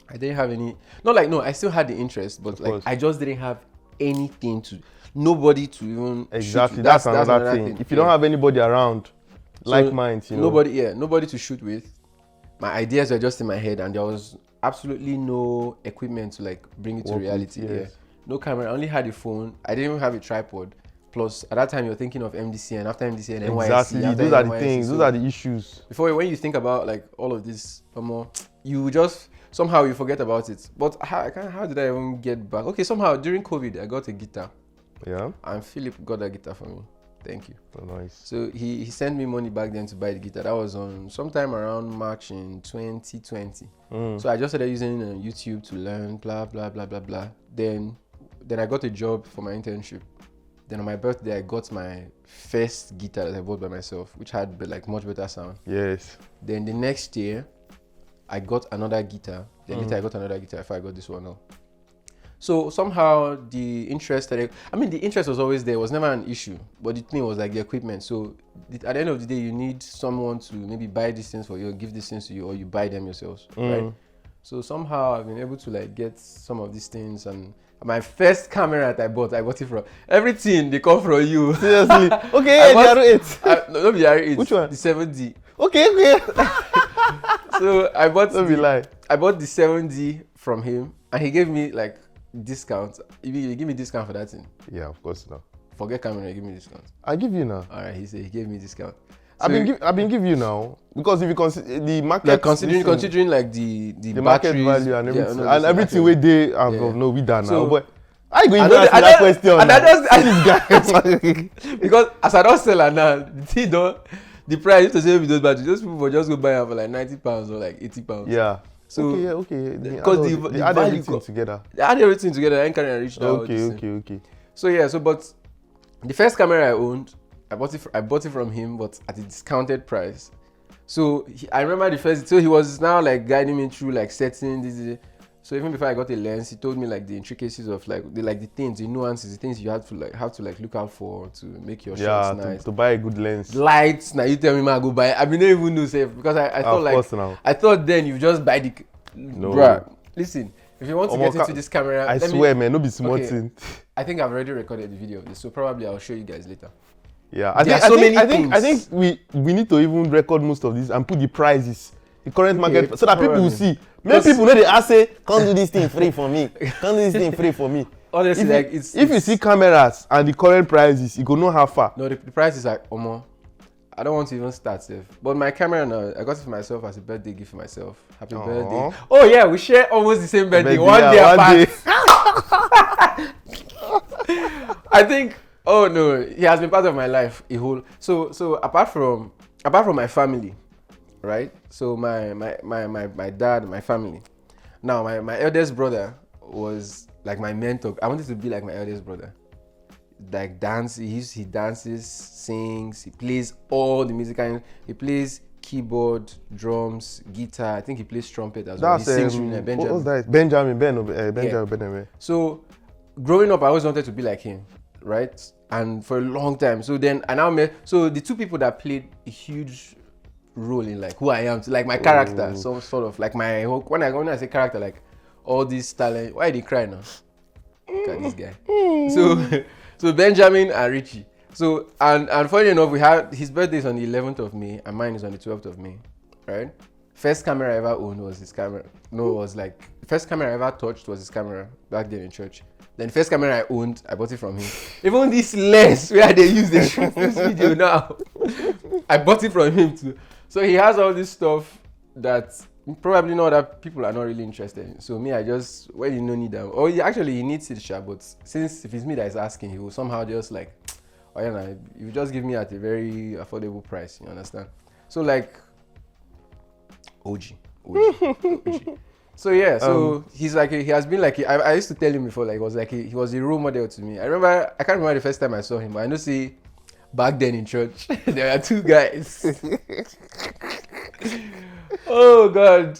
I didn't have any, I still had the interest, but like I just didn't have anything nobody to even exactly. That's another thing. If you don't have anybody around, like mine, nobody to shoot with. My ideas were just in my head, and there was absolutely no equipment to like bring it to reality. Yes. No camera. I only had a phone. I didn't even have a tripod. Plus, at that time, you're thinking of MDC, and after MDC and NYSC. Exactly. Those are the things. Those are the issues. When you think about like all of this, you just somehow you forget about it. But how did I even get back? Okay, somehow during COVID, I got a guitar. Yeah. And Philip got that guitar for me. Thank you. Oh, nice. So he sent me money back then to buy the guitar. That was on sometime around March in 2020. So I just started using YouTube to learn, blah blah blah blah blah. Then I got a job for my internship. Then on my birthday, I got my first guitar that I bought by myself, which had like much better sound. Yes. Then the next year, I got another guitar. Then later I got another guitar if I got this one now. So somehow the interest was always there. It was never an issue. But the thing was like the equipment. So at the end of the day, you need someone to maybe buy these things for you, or give these things to you, or you buy them yourselves, right? So somehow I've been able to like get some of these things. And my first camera that I bought it from everything they come from you. Seriously? Okay, the R8. No, the R8. Which one? The 7D. Okay. So I bought I bought the 7D from him, and he gave me like discount. You give me discount for that thing? Yeah, of course now. Forget camera, give me discount. I give you now. Alright, he said he gave me discount. So I've been giving you now because if you consider the market, like considering like the market value and everything, and everything we did, we done now. But I go even ask that question. And I just because as I don't sell her now, the price used to say with those batteries, those people just go buy her for like £90 or like £80. Yeah. So okay. Because they add everything together. They add everything together and can reach that. Okay. So but the first camera I owned, I bought it from him, but at a discounted price. So I remember the first. So he was now like guiding me through like setting this. So even before I got a lens, he told me like the intricacies of like the things, the nuances, the things you have to look out for to make your shots nice. To buy a good lens. Lights. Now you tell me, man, go buy. I mean, I even know safe because I thought I thought then you just buy the. No. Bruh, listen. If you want to get into this camera, I swear, man, no be small thing. I think I've already recorded the video of this, so probably I'll show you guys later. Yeah, I think we need to even record most of this and put the prices, the current market, so that people will see. Many people know they ask, say, "Can't do this thing free for me. Can't do this thing free for me." Honestly, if you see cameras and the current prices, you go know how far. No, the price is like I don't want to even start safe. But my camera now, I got it for myself as a birthday gift for myself. Happy birthday. Oh yeah, we share almost the same birthday. One day apart. I think he has been part of my life a whole. So apart from my family, right? So my dad, my family. Now my eldest brother was like my mentor. I wanted to be like my eldest brother. Like dance, he dances, sings, he plays all the music, and he plays keyboard, drums, guitar. I think he plays trumpet as well. He sings Benjamin. What was that? Benjamin. So growing up, I always wanted to be like him, right? And for a long time. So then I now met. So the two people that played a huge role in like who I am, like my character, so sort of like my whole, when I say character, like all this talent. Why did he cry now? Look at this guy. So Benjamin and Richie. So and funny enough, we had his birthday is on the 11th of May and mine is on the 12th of May, right? First camera I ever owned was his camera. No, it was like first camera I ever touched was his camera back then in church. Then first camera I owned, I bought it from him. Even this lens where they use the shoot this video now, I bought it from him too. So he has all this stuff that probably no other people are not really interested in. So me, I just, well, you don't need them. Or he needs it, but since if it's me that is asking, he will somehow just like, oh yeah, nah, you just give me at a very affordable price, you understand? So like, OG. So yeah, so he's like, he has been like, I used to tell him before, like, he was a role model to me. I can't remember the first time I saw him, but I know, see, back then in church, there were two guys. Oh God!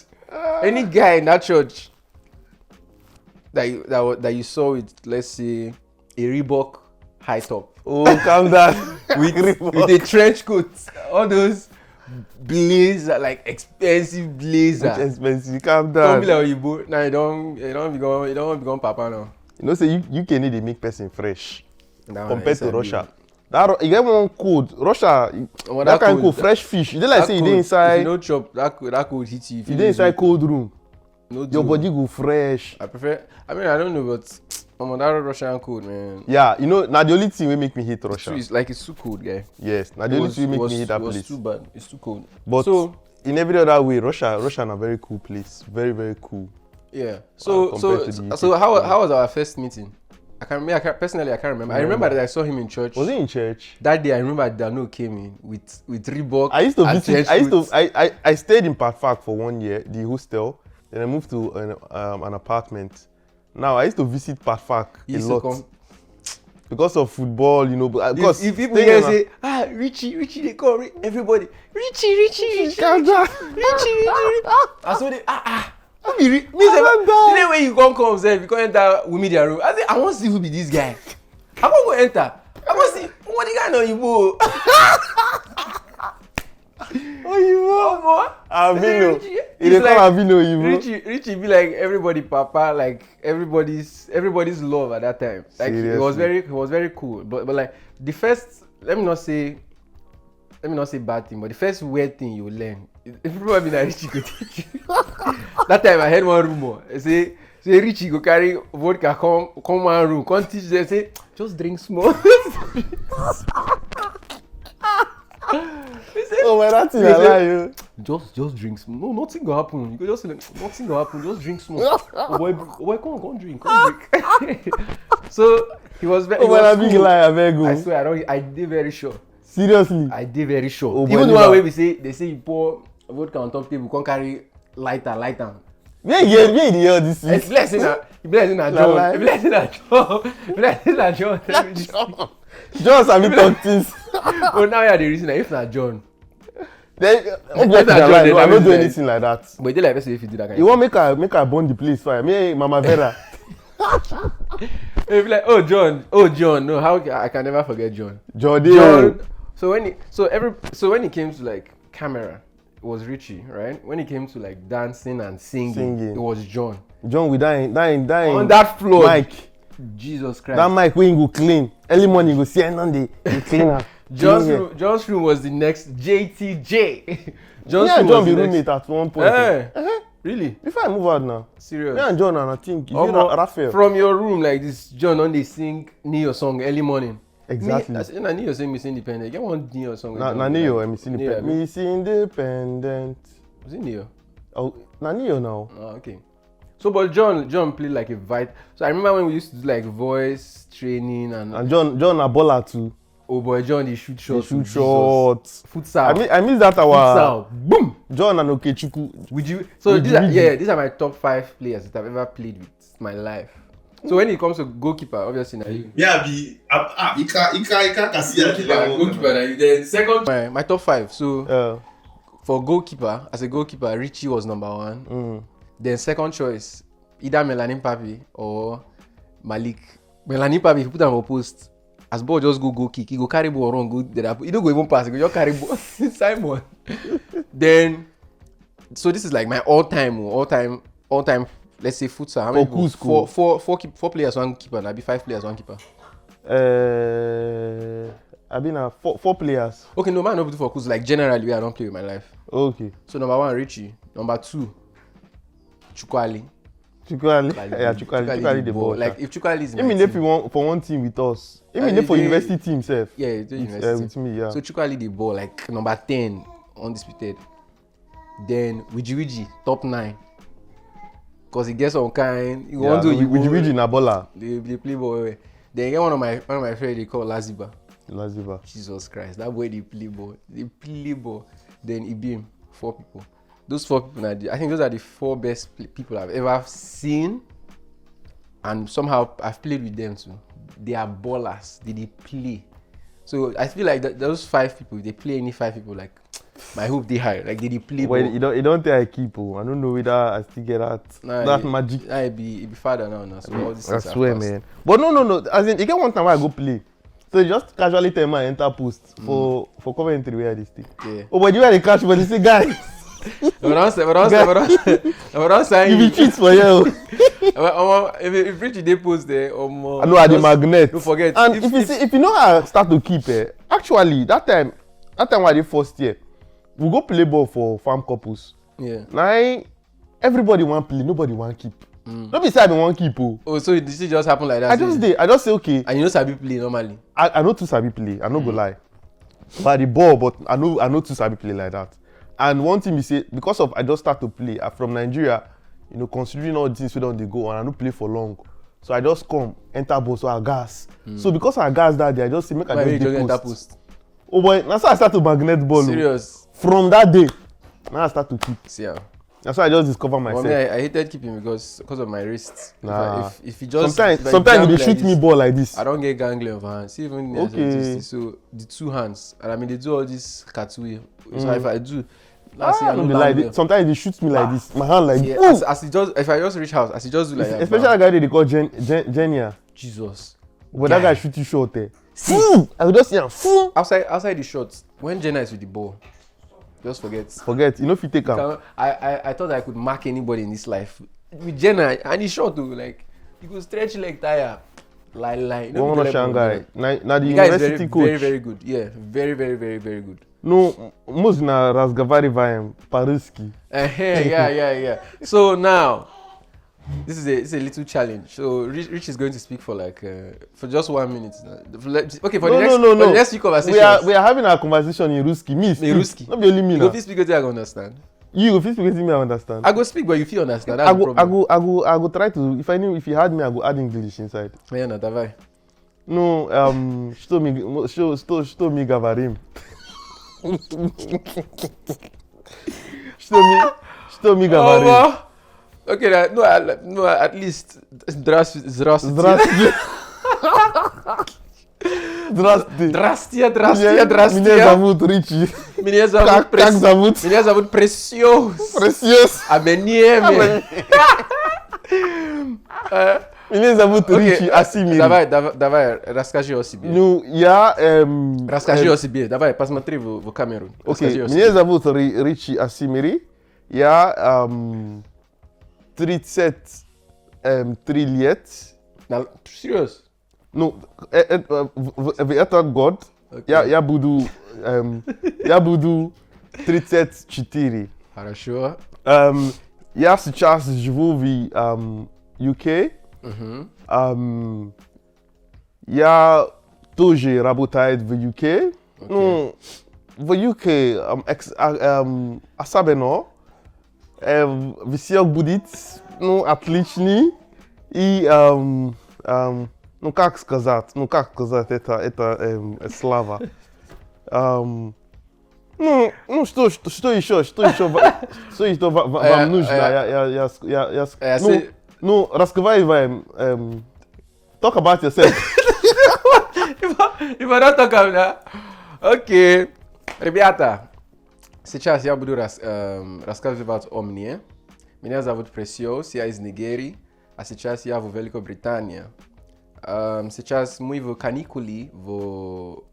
Any guy in that church that you saw with, let's say, a Reebok high top. Oh, calm down. with a trench coat, all those blazer, like expensive blazer. Expensive. Calm down. Don't be like Oyibo. Now you don't become papa now. You know, say UK need to make person fresh compared to Russia. That you get one code. Russia, that kind of code, fresh fish. You don't like say you dey inside. If you don't chop, that code hit you. You dey inside cold room. No, your body go fresh. I don't know, but that Russian code, man. Yeah, you know, now the only thing will make me hate Russia. It's too cold, guy. Yes, now the only thing will make me hate that place. It's too bad. It's too cold. But so, in every other way, Russia is a very cool place. Very, very cool. Yeah. So how was our first meeting? Personally, I can't remember. I remember that I saw him in church. Was he in church? That day, I remember Dano came in with Reebok. I stayed in Park for 1 year, the hostel. Then I moved to an apartment. Now I used to visit Park a lot because of football, you know. Because if people here say, Richie, they call everybody, Richie, calm down, Richie. I saw they me say, the day when you come say, you come enter with me their room. I say, I want to see who be this guy. I want to go enter. I want to see what the guy know you. Avino. They call Avino Yibo. Richie be like everybody papa, like everybody's love at that time. Like it was very cool. But like the first, let me not say bad thing, but the first weird thing you learn, if probably like Richie go teach you. That time I heard one rumor. Say Richie go carry vodka come one room, come teach them, say just drink small. Oh my, that thing I lie you. Just drink small. No, nothing go happen. You go just nothing go happen. Just drink small. Boy, come drink. So he was very. Oh, big lie, very good. I swear, I did very sure. Seriously? I did very sure. Oh, even the one where they say you pour vodka on top table, can't carry lighter. Where the hell this is? It's blessing that John. John sabi talk things. Well, now you are the reason. If not John, then I don't do anything like that. But they like say if you do that kind. You want make I burn the place fire? Me, Mama Vera. If like, oh John, no, how I can never forget John. John. So when it came to like camera, it was Richie, right? When it came to like dancing and singing. It was John. John with dying on that floor. Mike. Jesus Christ. That mic when you go clean. Early morning you go see on the cleaner. John's room was the next JTJ. John be roommate at one point. Really? Before I move out now. Serious? Me and John and I think you know Raphael. From your room like this, John on they sing Neo song early morning. Exactly. I Neo sing Miss Independent. Get one Neo song. Neo Miss Independent. Miss Independent. Was it Neo? Oh, Neo now. Oh, okay. So, but John played like a vital. So I remember when we used to do like voice training and John a baller too. Oh boy, John, they shoot shots. Futsal. I miss that our. Futsal. Boom. John and Okechukwu. Would you? So these are my top 5 players that I've ever played with in my life. So when it comes to goalkeeper, obviously now you. Yeah, you can't see goalkeeper. Then second, my top 5. So for goalkeeper, as a goalkeeper, Richie was number 1. Then second choice, either Melanie Papi or Malik. Melanie Papi, if you put on a post, as ball just go kick, he go carry ball wrong, go there. You don't go even pass, he go just carry ball. Simon. Then, so this is like my all-time. Let's say futsal. How many people? Four players, one keeper. That'd be 5 players, one keeper. I've been 4 players. Okay, no man, not for cool. Like generally, I don't play with my life. Okay. So number 1, Richie. Number 2, Chukwali. Chukwali the ball. Like if Chukwali is. Even if you want for one team with us, even if for university team self. Yeah, university with me. Yeah. So Chukwali the ball, like number 10, undisputed. Then Wiji, top 9. Cause he gets some kind. You want to Wiji Nabola. They play ball. Then you get one of my friends they call Laziba. Jesus Christ, that boy they play ball. Then Ibim, 4 people. Those 4 people, I think those are the 4 best people I've ever seen, and somehow I've played with them too. They are ballers. They play. So I feel like those 5 people, if they play any 5 people, like my hope they high. Like they play. Well, you don't think I keep. I don't know whether I still get that magic. It be farther now. So all this I swear, man. But no. As in, you get one time where I go play. So you just casually tell me enter post for Coventry where this thing. Yeah. Oh, but you are the catch, but you say, guys. But I'm saying you be cheats for you. If Richie they post there, I know at the magnet. Don't forget. And if you know how I start to keep actually that time was the first year. We go play ball for farm couples. Yeah. Now everybody want play, nobody want keep. Don't be sad I want keep. Oh, so this just happen like that? I just say okay. And you know sabi play normally. I know too sabi play. I no go lie. But the ball, but I know too sabi play like that. And one thing we say, because of I just start to play from Nigeria, considering all the things we don't they go and I don't play for long. So I just come, enter ball, so I gas. So because I gas that day, I just say make I just post. Oh boy, that's how I start to magnet ball. Serious? From that day, now I start to keep. See how? That's why I just discover myself. Well, I hated keeping because of my wrists. Nah. If you just sometimes they shoot me ball like this. I don't get ganglion of hands. See even okay. So the 2 hands, and I mean they do all this katui. So if I do, sometimes they shoot me like this. My hand like this. As if I just reach house, as it just do like that. Especially that guy they call Genia. Jesus. When that guy shoot you short there. I will just see him. Outside the shots, when Jenna is with the ball, just forget. You know if you take him. I thought I could mark anybody in this life with Jenna, and he's short too. Like you could stretch like tire. Like. One Russian guy. Now the guy university is coach. Very, very good. Yeah, very, very, very, very good. No, most na Razgavari Vayem, Pariski. Yeah. So now, this is a little challenge. So Rich is going to speak for for just 1 minute. Okay, for the next few conversations. We are having a conversation in Ruski. Ruski. Not only me. You go speak what I understand. You go speak what I understand. I go speak, but you feel understand. That's the problem. I go try to. If you had me, I go add English inside. Yeah, no, davai. No, что ми говорим? Что ми говорим? Okay, no, at least здравствуйте. Здравствуйте. Меня зовут Richie. Меня зовут Precious. Аменьеме. Меня зовут Richie, Асимир. Давай, расскажи о себе. Ну, я... Расскажи о себе, давай, посмотри в камеру. Окей, меня зовут Richie Асимири. Я 33 лет. Серьезно? Ну, в этот год я буду 34. Хорошо. Я сейчас живу в UK. Я тоже работаю в UK. Ну, в UK особенно всех будет отличный и ну как сказать это слава. Ну что еще вам нужно? Ну разговариваем. Talk about yourself. If I don't talk about that. Окей. Ребята, сейчас я буду рассказывать о мне. Меня зовут Precious, я из Нигерии, а сейчас я в Великобритании. Сейчас мы в каникуле в...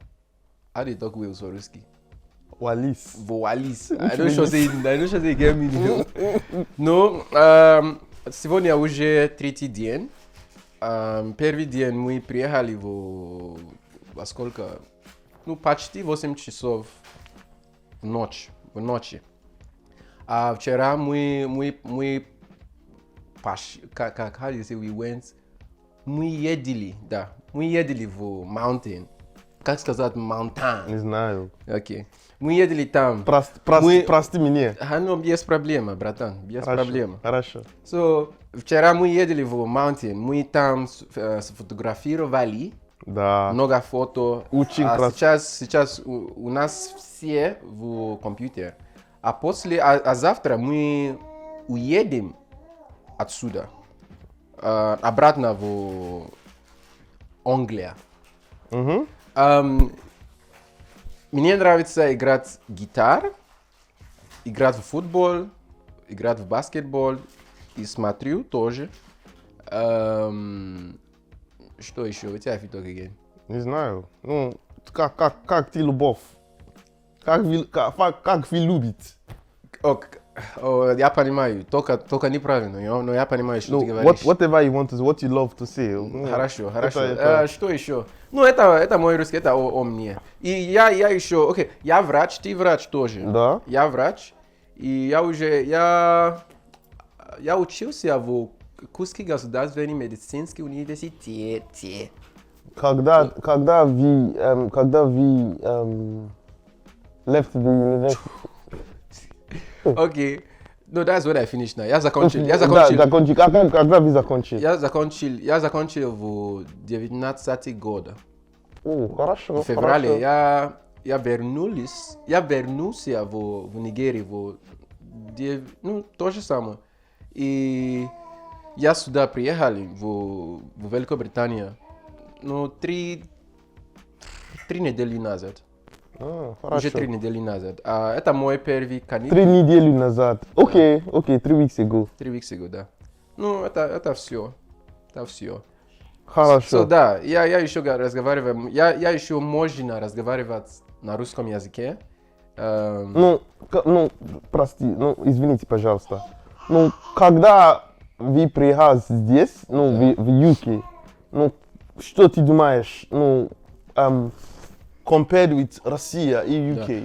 How do you talk Wales по-русски? Wallis. В Wallis. I don't sure say get me. Но сегодня уже третий день. Первый день мы приехали во сколько? Ну, почти 8 часов в ночи. А вчера мы как how do you say we went? Мы ездили в mountain. Как сказать mountain? Не знаю. Окей. Мы ездили там. Прости меня. Ну, без проблем, братан, без проблем. Хорошо. So, вчера мы ездили в mountain, мы там сфотографировали. Да. Много фото. Очень красиво. Сейчас у нас все в компьютере. А завтра мы уедем отсюда. Обратно в Англию. Мне нравится играть гитару, играть в футбол, играть в баскетбол и смотрю тоже. Что еще? У тебя фиток again? Не знаю. Ну, как ты любовь? Как вы любите? Я понимаю, только неправильно, но я понимаю, что ты говоришь. Whatever you want to say, what you love to say. Хорошо. Что еще? Ну, это мой русский, это о мне. И я еще, окей, я врач, ты врач тоже. Да. Я врач, и я учился в Курский государственный медицинский университет. Когда вы left the university? Okay. No, that's what I finished now. Я закончил. Когда вы закончили? Я закончил в 19 года. Хорошо. В феврале я вернулся в Нигерию, ну, то же самое. И я сюда приехал в Великобританию, ну, 3 недели назад. Уже 3 недели назад. Это мой первый каникул. 3 недели назад. Окей, 3 weeks ago. 3 weeks ago, да. Ну, это все. Это все. Хорошо. Да, я еще разговариваю, я еще можно разговаривать на русском языке. Прости, извините, пожалуйста. Когда вы приехали здесь, в UK, что ты думаешь, compared with Russia и UK?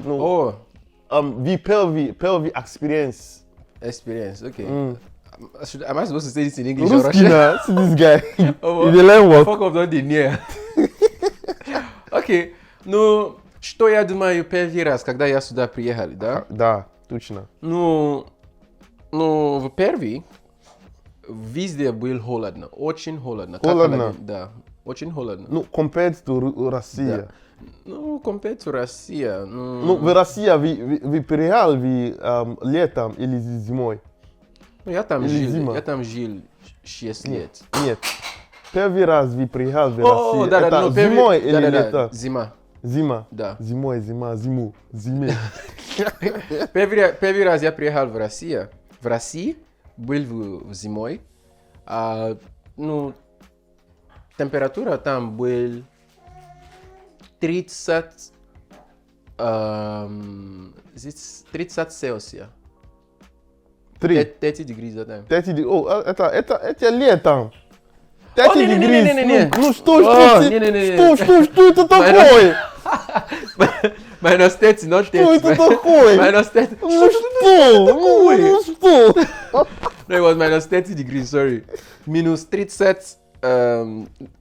We первый experience. Experience, okay. Am I supposed to say this in English or Russian? Russian? This guy. He learn what? Fuck off, don't near. Окей, ну, что я думаю первый раз, когда я сюда приехал, да? Да, точно. Ну, в первый везде было холодно, очень холодно. Холодно? Да, очень холодно. Ну, compared to Россия. Да. Ну, compared to Россия. Ну, в России вы приехали летом или зимой? Ну, я там жил 6 лет. Нет. Первый раз вы приехали в Россию. Да, это зимой или летом? Зима. Зима? Да. Зимой. Первый раз я приехал в Россию. В России был зимой. Ну, температура там была 30 Цельсия. 30 degrees that time. 30 это летом. 30 degrees. Не. Ну что это такое? Minus 30, not 30. Что это такое? Minus 30. Ну что? No, it was minus 30 degrees, sorry. Minus 30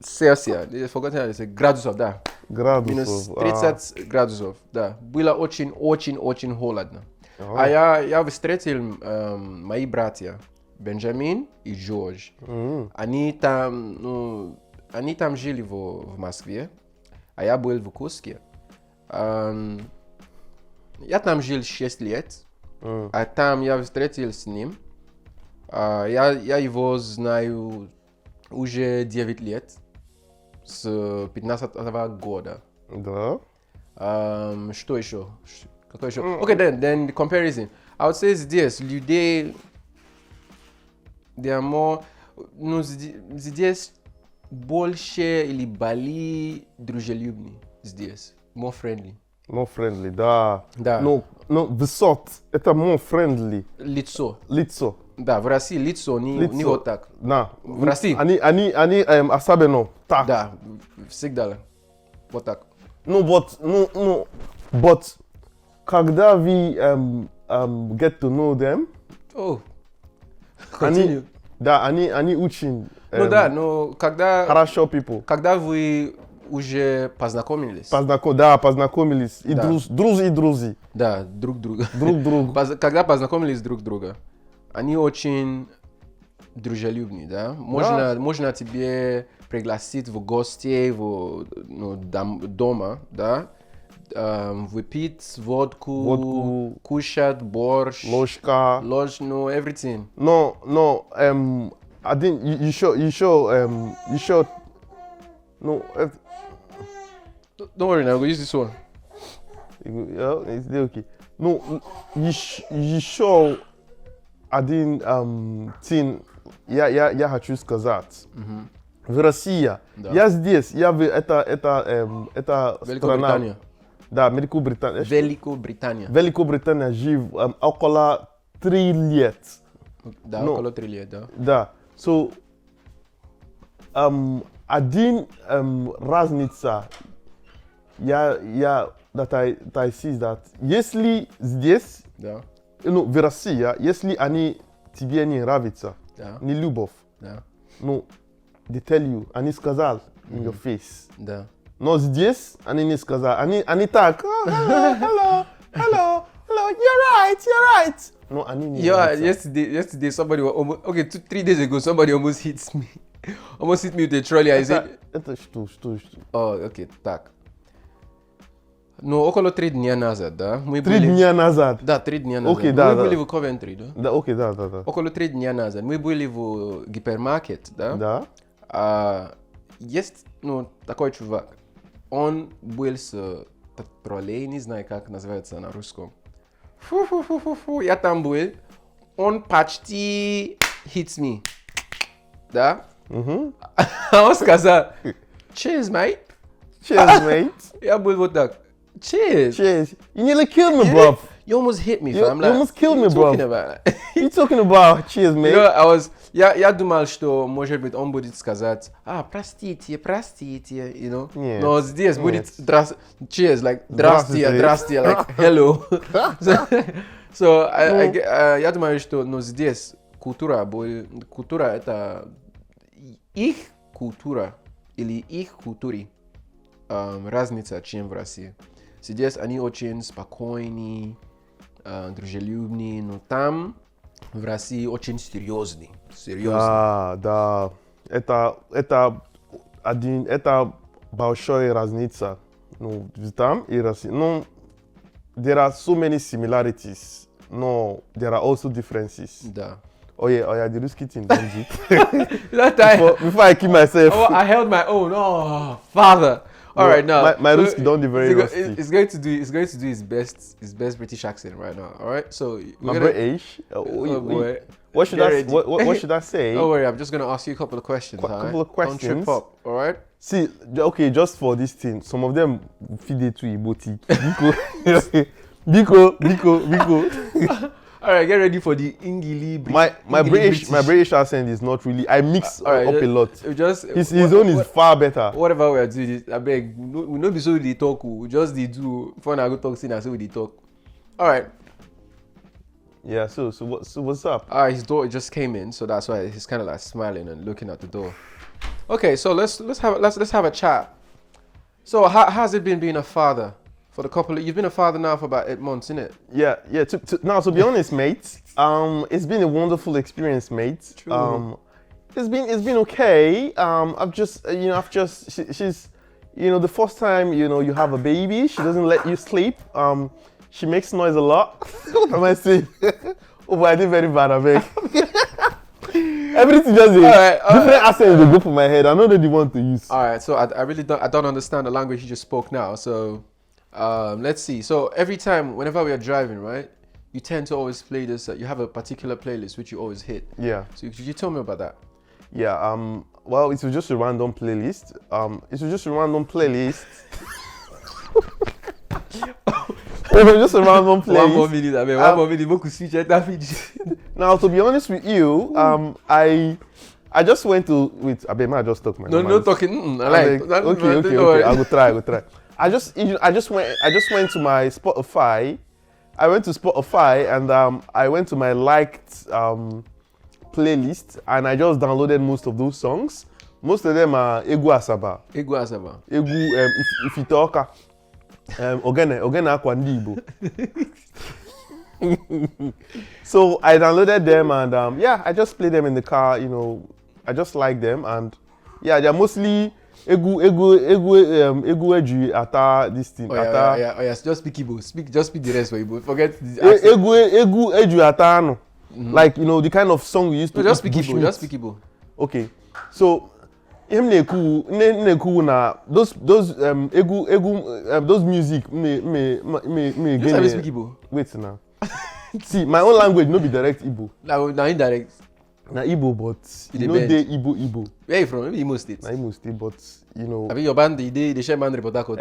Celsius. I forgot how to say градусов, да. Минус 30 градусов, да. Было очень холодно. А я встретил мои братья, Бенджамин и Джордж. Они там жили в Москве, а я был в Курске. Я там жил 6 лет, а там я встретился с ним. Я его знаю уже 9 лет, с 15-го года. Да. Что еще? Какой еще? Okay, then the comparison. I would say здесь людей, they are more, ну, здесь больше или более дружелюбный здесь. More friendly. More friendly, да. Да. Но высот, это more friendly. Лицо. Да, в России лицо не вот так. Да. В России. Они особенно так. Да, всегда вот так. But когда вы get to know them, continue. Они очень когда хорошо people. Когда вы уже познакомились. Познакомились. И друзья. Да, друг друга. Когда познакомились друг друга, они очень дружелюбные, да? Можно тебе пригласить в гости дома, да? Выпить водку, кушать борщ, ложка, everything. I think Don't worry now, we'll use this one. Yeah, it's okay. Еще один я хочу сказать. В России, я здесь, я в это Великобритания. Да, Великобритания. Великобритания жив около 3 лет. Да, около 3 лет, да. Да. So, один разница, that I see that, если здесь, в России, если они тебе не нравятся, не любовь, they tell you, они сказали in your face. Да. Но здесь они не сказали, они так, hello, you're right. No, они не нравятся. Yesterday somebody, 3 days ago, somebody almost hit me with a trolley. I said, это что? Oh, okay, так. Около 3 дня назад, да? 3 дня назад? Да, 3 дня назад. Okay, да. Мы были в Ковентри, да? Да, окей, да. Около 3 дня назад. Мы были в гипермаркет, да? Да. Есть, такой чувак. Он был с троллей, не знаю, как называется на русском. Я там был. Он почти hits me. Да? Он сказал, cheers, mate. Я был вот так. Cheers. You nearly killed me, bro. You almost hit me, fam. You almost killed me, bro. You talking about cheers, mate? Я думал, что, может быть, он будет сказать, простите, you know? Yes. Но здесь будет cheers, like, здравствуйте, like, hello. So, я думаю, что, здесь культура это их культура или их культуре разница, чем в России. Здесь они очень спокойные, дружелюбные, но там в России очень серьезные. Да. Это большая разница. Там и России. There are so many similarities. No, there are also differences. Да. Oh yeah, the risky thing, don't do. That time, before I kill myself. I held my own. Oh, father. All right, now. My risky don't do very rusty. It's going to do his best British accent right now. All right, so I'm British. Boy. What should I say? Don't worry, I'm just gonna ask you a couple of questions. Couple of questions. Don't trip up. All right. See, okay, just for this thing, some of them feed it to Iboti. Biko. All right, get ready for the Ingili. My British accent is not really. I mix up a lot. His own is far better. Whatever we are doing, I beg. We not be so they talk. We just they do. Fun I go talk. See, so they talk. All right. Yeah. So what's up? His daughter just came in, so that's why he's kind of like smiling and looking at the door. Okay, so let's have a chat. So how's it been being a father? For the couple, you've been a father now for about 8 months, innit? Yeah. Now, to be honest, mate, it's been a wonderful experience, mate. True. It's been okay. She's, the first time, you have a baby, she doesn't let you sleep. She makes noise a lot. What am I saying? Oh, but I did very bad, I beg. Everything just different accents they go for my head. I know that you want to use. All right, so I really don't understand the language you just spoke now. So. Let's see. So every time, whenever we are driving, right, you tend to always play this. You have a particular playlist which you always hit. Yeah. So could you tell me about that? Yeah. Well, it was just a random playlist. It was just a random playlist. It was just a random playlist. 1 more minute, I mean, 1 more minute. We could switch it. Now, to be honest with you, I just went to with. I just talk my. No talking. I like. Okay. I will try. I just went to my Spotify. I went to Spotify and I went to my liked playlist and I just downloaded most of those songs. Most of them are Egu Asaba. Egu Ifitoka. Ogene Akwa Ndi Igbo. So I downloaded them and I just play them in the car. You know, I just like them and they're mostly Egu Eju Ata this thing. Just speak Igbo. Just speak the rest for Igbo. Forget the Egu Eju Ata no. Like, you know, the kind of song we used to just speak Igbo. Just speak Igbo. Okay. So him neku na those music me just speak Igbo. Wait now. See, my own language no be direct Igbo. Now indirect. Na Igbo, but you know they Igbo. Where you from? Maybe Imo State. Na Imo State, but you know. I mean your band they share band Port Harcourt.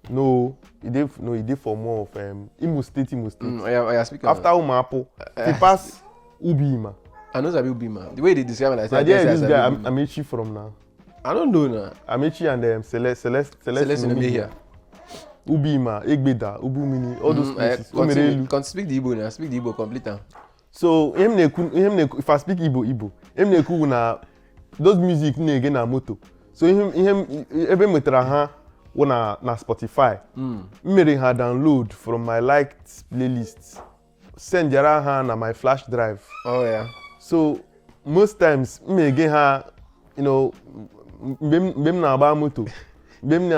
No, he did for more of Imo State. Speak after Umapo, he pass Ubima. I know Zabi Ubima. The way they describe it, I said, this guy, Amechi from now. I don't know now. Amechi and Celeste here. Ubima, Egbeda, Ubumini, all those places. Can't speak the Igbo now. Speak the Igbo complete now. So if I speak Igbo, na those music again na moto. So every metra ha na Spotify. Mmere ha download from my liked playlist. Send jara ha na my flash drive. Oh yeah. So most times me again ha, you know, mbem na ba moto. Mbem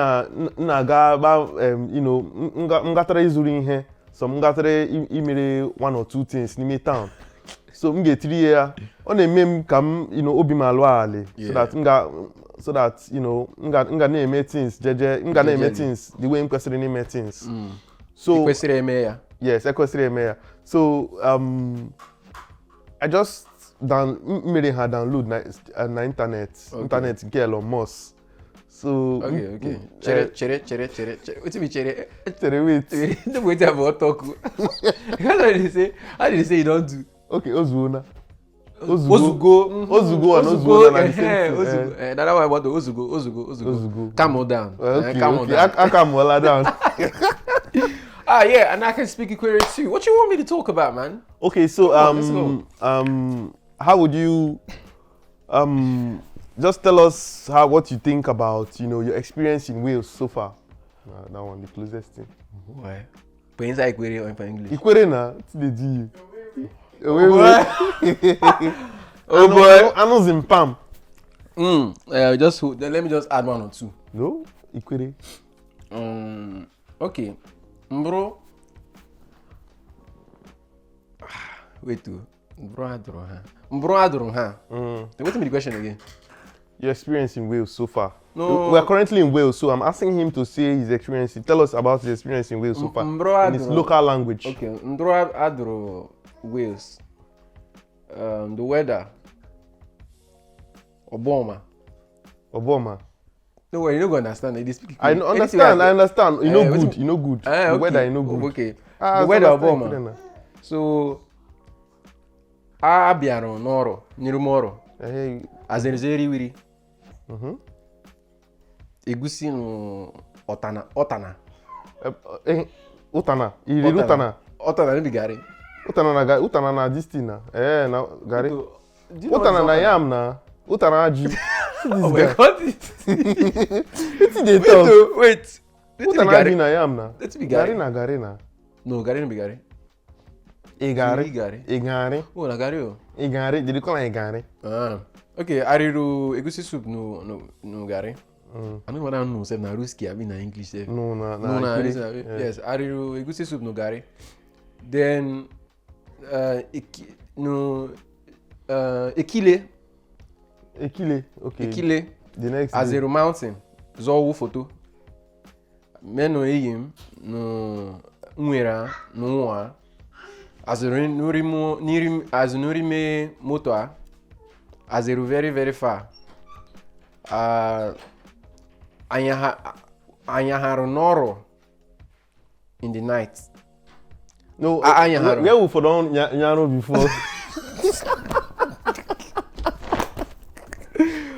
na ga ba you know, ngatara izuru ihe. So I'm going imere 1 or 2 things in my town. So I'm get 3 years. On a meme come, you know, obi malwale. So that you know, I'm gonna name things. I'm gonna name things the way I'm questioning name things. So yes, I So I just made her download na internet. Okay. Internet girl on Moss. So okay. Chere. What do you mean chere? Chere wait. Don't wait about talk. How did they say you don't do? Okay, Ozugo. Ozugo and Ozugo na the same thing. That's why I want to Ozugo. Calm down. Okay. I calm all down. Yeah, and I can speak Ikwere too. What you want me to talk about, man? Okay, so how would you just tell us what you think about, you know, your experience in Wales so far. That one, the closest thing. Why? But inside Ikwere or in English? Ikwere na, it's the G. Oh boy. I know Zimpam. Let me just add 1 or 2. No, Ikwere. Okay. Mbro. Wait to. Mbro adoro ha. What's the question again? Your experience in Wales so far. No. We are currently in Wales, so I'm asking him to say his experience. Tell us about his experience in Wales so far in his local language. Okay, Mbro adoro Wales. The weather. Obama. No way, you don't understand. They speak. I understand. You know good. The weather, you know good. Okay. The weather Obama. So, abiaro n'ọrụ, nyere m ọrụ. Azenzeri wiri. Egusi no otana. Utana. Iri utana. Otana ni gari. Utana na this thing na. Na gari. Utana na yam na. Utana aji. Oh my God. Wait. Utana na yam na. Let's be gari. Gari na. No, gari ni gari. Igari. Oh, na gari o. Igari. Did you call it igari? Okay, ariru egusi soup no gari. I don't know say na ruski abi na English. No, yes, ariru egusi soup no gari. Then ekile. Okay. Ekile. The next Azero Mountain. Zowu photo. Meno eyim no nwera no nwa. Azero nurime moto a. as a very, very far. Anyaharu Noro in the night. No, where we for down Nyaro before?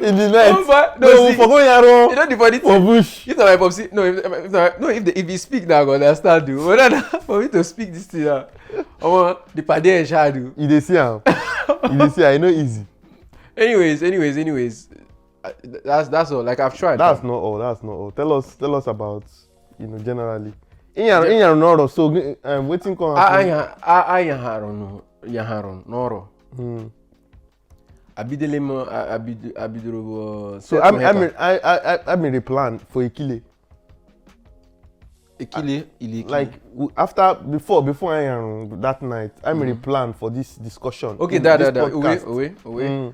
In the night. No, we for go Nyaro. You know the funny thing. Bush. If my popsy, if he speak now, I understand you. But for me to speak this thing now, the pade and shadow. You dey see am. You dey see am. I know easy. Anyways. That's all. Like I've tried. That's not all. Tell us about generally. In your Noro, so waiting come. Yaharon Noro. Abidoro. So I made a plan for Ekile. Like after before that night, I made a plan for this discussion. Okay, away.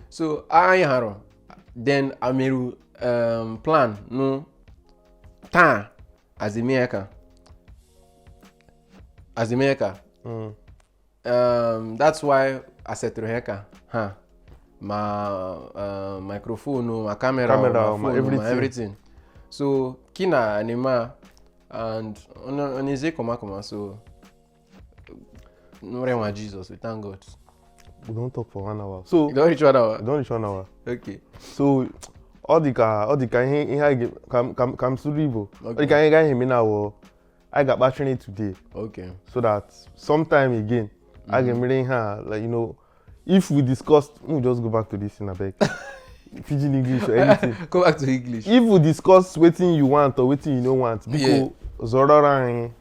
So Yaharon. Then I made plan no ta as America. That's why I said to Heka, my microphone, my camera, my phone, everything. So kina anima and on is koma so no Jesus, we thank God. We don't talk for 1 hour. So don't reach 1 hour. Don't reach 1 hour. Okay. So all the come suribo. All the guy now. I got battery today. Okay. So that sometime again, I can bring her if we discussed, we'll just go back to this in a bit. Pidgin English or anything. Go back to English. If we discuss waiting you want or waiting you don't want, because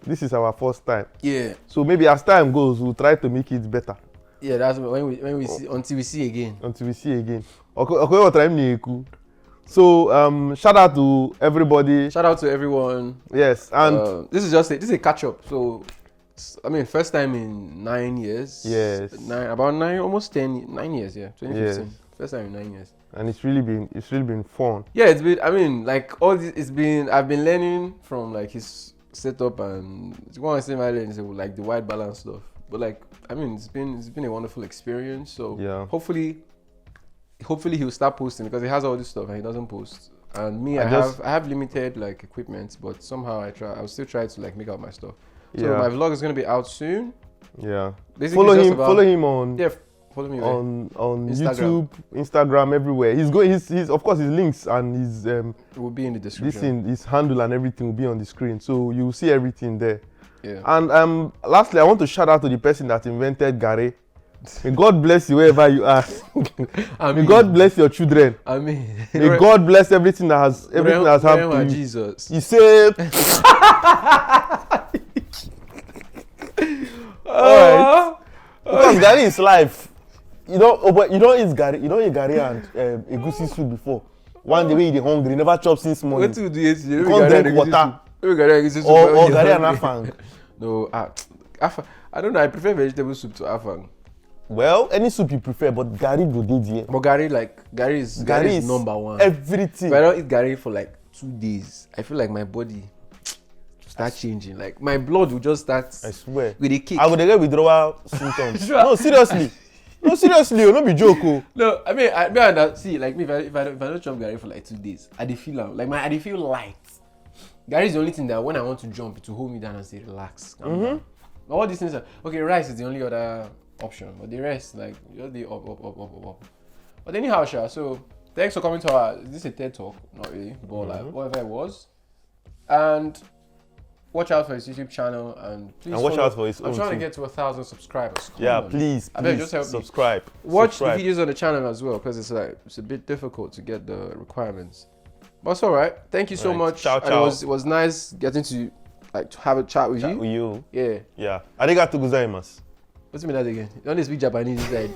this is our first time. Yeah. So maybe as time goes, we'll try to make it better. Yeah, that's when we see until we see again. Okay, what time So shout out to everybody. Shout out to everyone. Yes, and this is a catch up. So I mean, first time in 9 years. Yes. 9 years. Yeah, 2015. Yes. First time in 9 years. And it's really been fun. Yeah, it's been. I mean, like all this, I've been learning from like his setup and one of my learning like the white balance stuff. But like, I mean, it's been a wonderful experience. So yeah. Hopefully he'll start posting because he has all this stuff and he doesn't post. And me, I have limited like equipment, but somehow I'll still try to like make out my stuff. So my vlog is gonna be out soon. Yeah. Basically follow him on. Yeah. Follow me on Instagram. YouTube, Instagram, everywhere. He's of course his links and his it will be in the description. His handle and everything will be on the screen, so you will see everything there. Yeah. And lastly, I want to shout out to the person that invented Gare. May God bless you wherever you are. May God bless your children. May God bless everything that has happened to you. Jesus. He said. Alright. Because Gare is life. You don't eat Gare. You don't eat Gare and egusi soup before. One day when you're hungry, you never chop since morning. What do you eat? You can't drink water. Or Gare and afang. No, I don't know. I prefer vegetable soup to afang. Well, any soup you prefer, but Gare go dey. But Gare is number one. Everything. If I don't eat Gare for like 2 days, I feel like my body start changing. Like my blood will just start. I swear. With a kick. I would get withdrawal symptoms. No, seriously. No be joke. No, I mean, see, like me, if I don't chop Gare for like 2 days, I feel I feel light. Gare is the only thing that when I want to jump, it will hold me down and say relax. But all these things are okay. Rice is the only other option, but the rest like just the up. But anyhow, so thanks for coming to our. Is this a TED talk? Not really, but like whatever it was. And watch out for his YouTube channel and please watch out for his I'm trying to get to 1,000 subscribers. Please just help subscribe. Watch the videos on the channel as well because it's a bit difficult to get the requirements. But it's alright. Thank you so much. Ciao. It was nice getting to like to have a chat with you. Yeah. Yeah. Arigatou gozaimasu. What's the mean that again? You don't speak Japanese inside.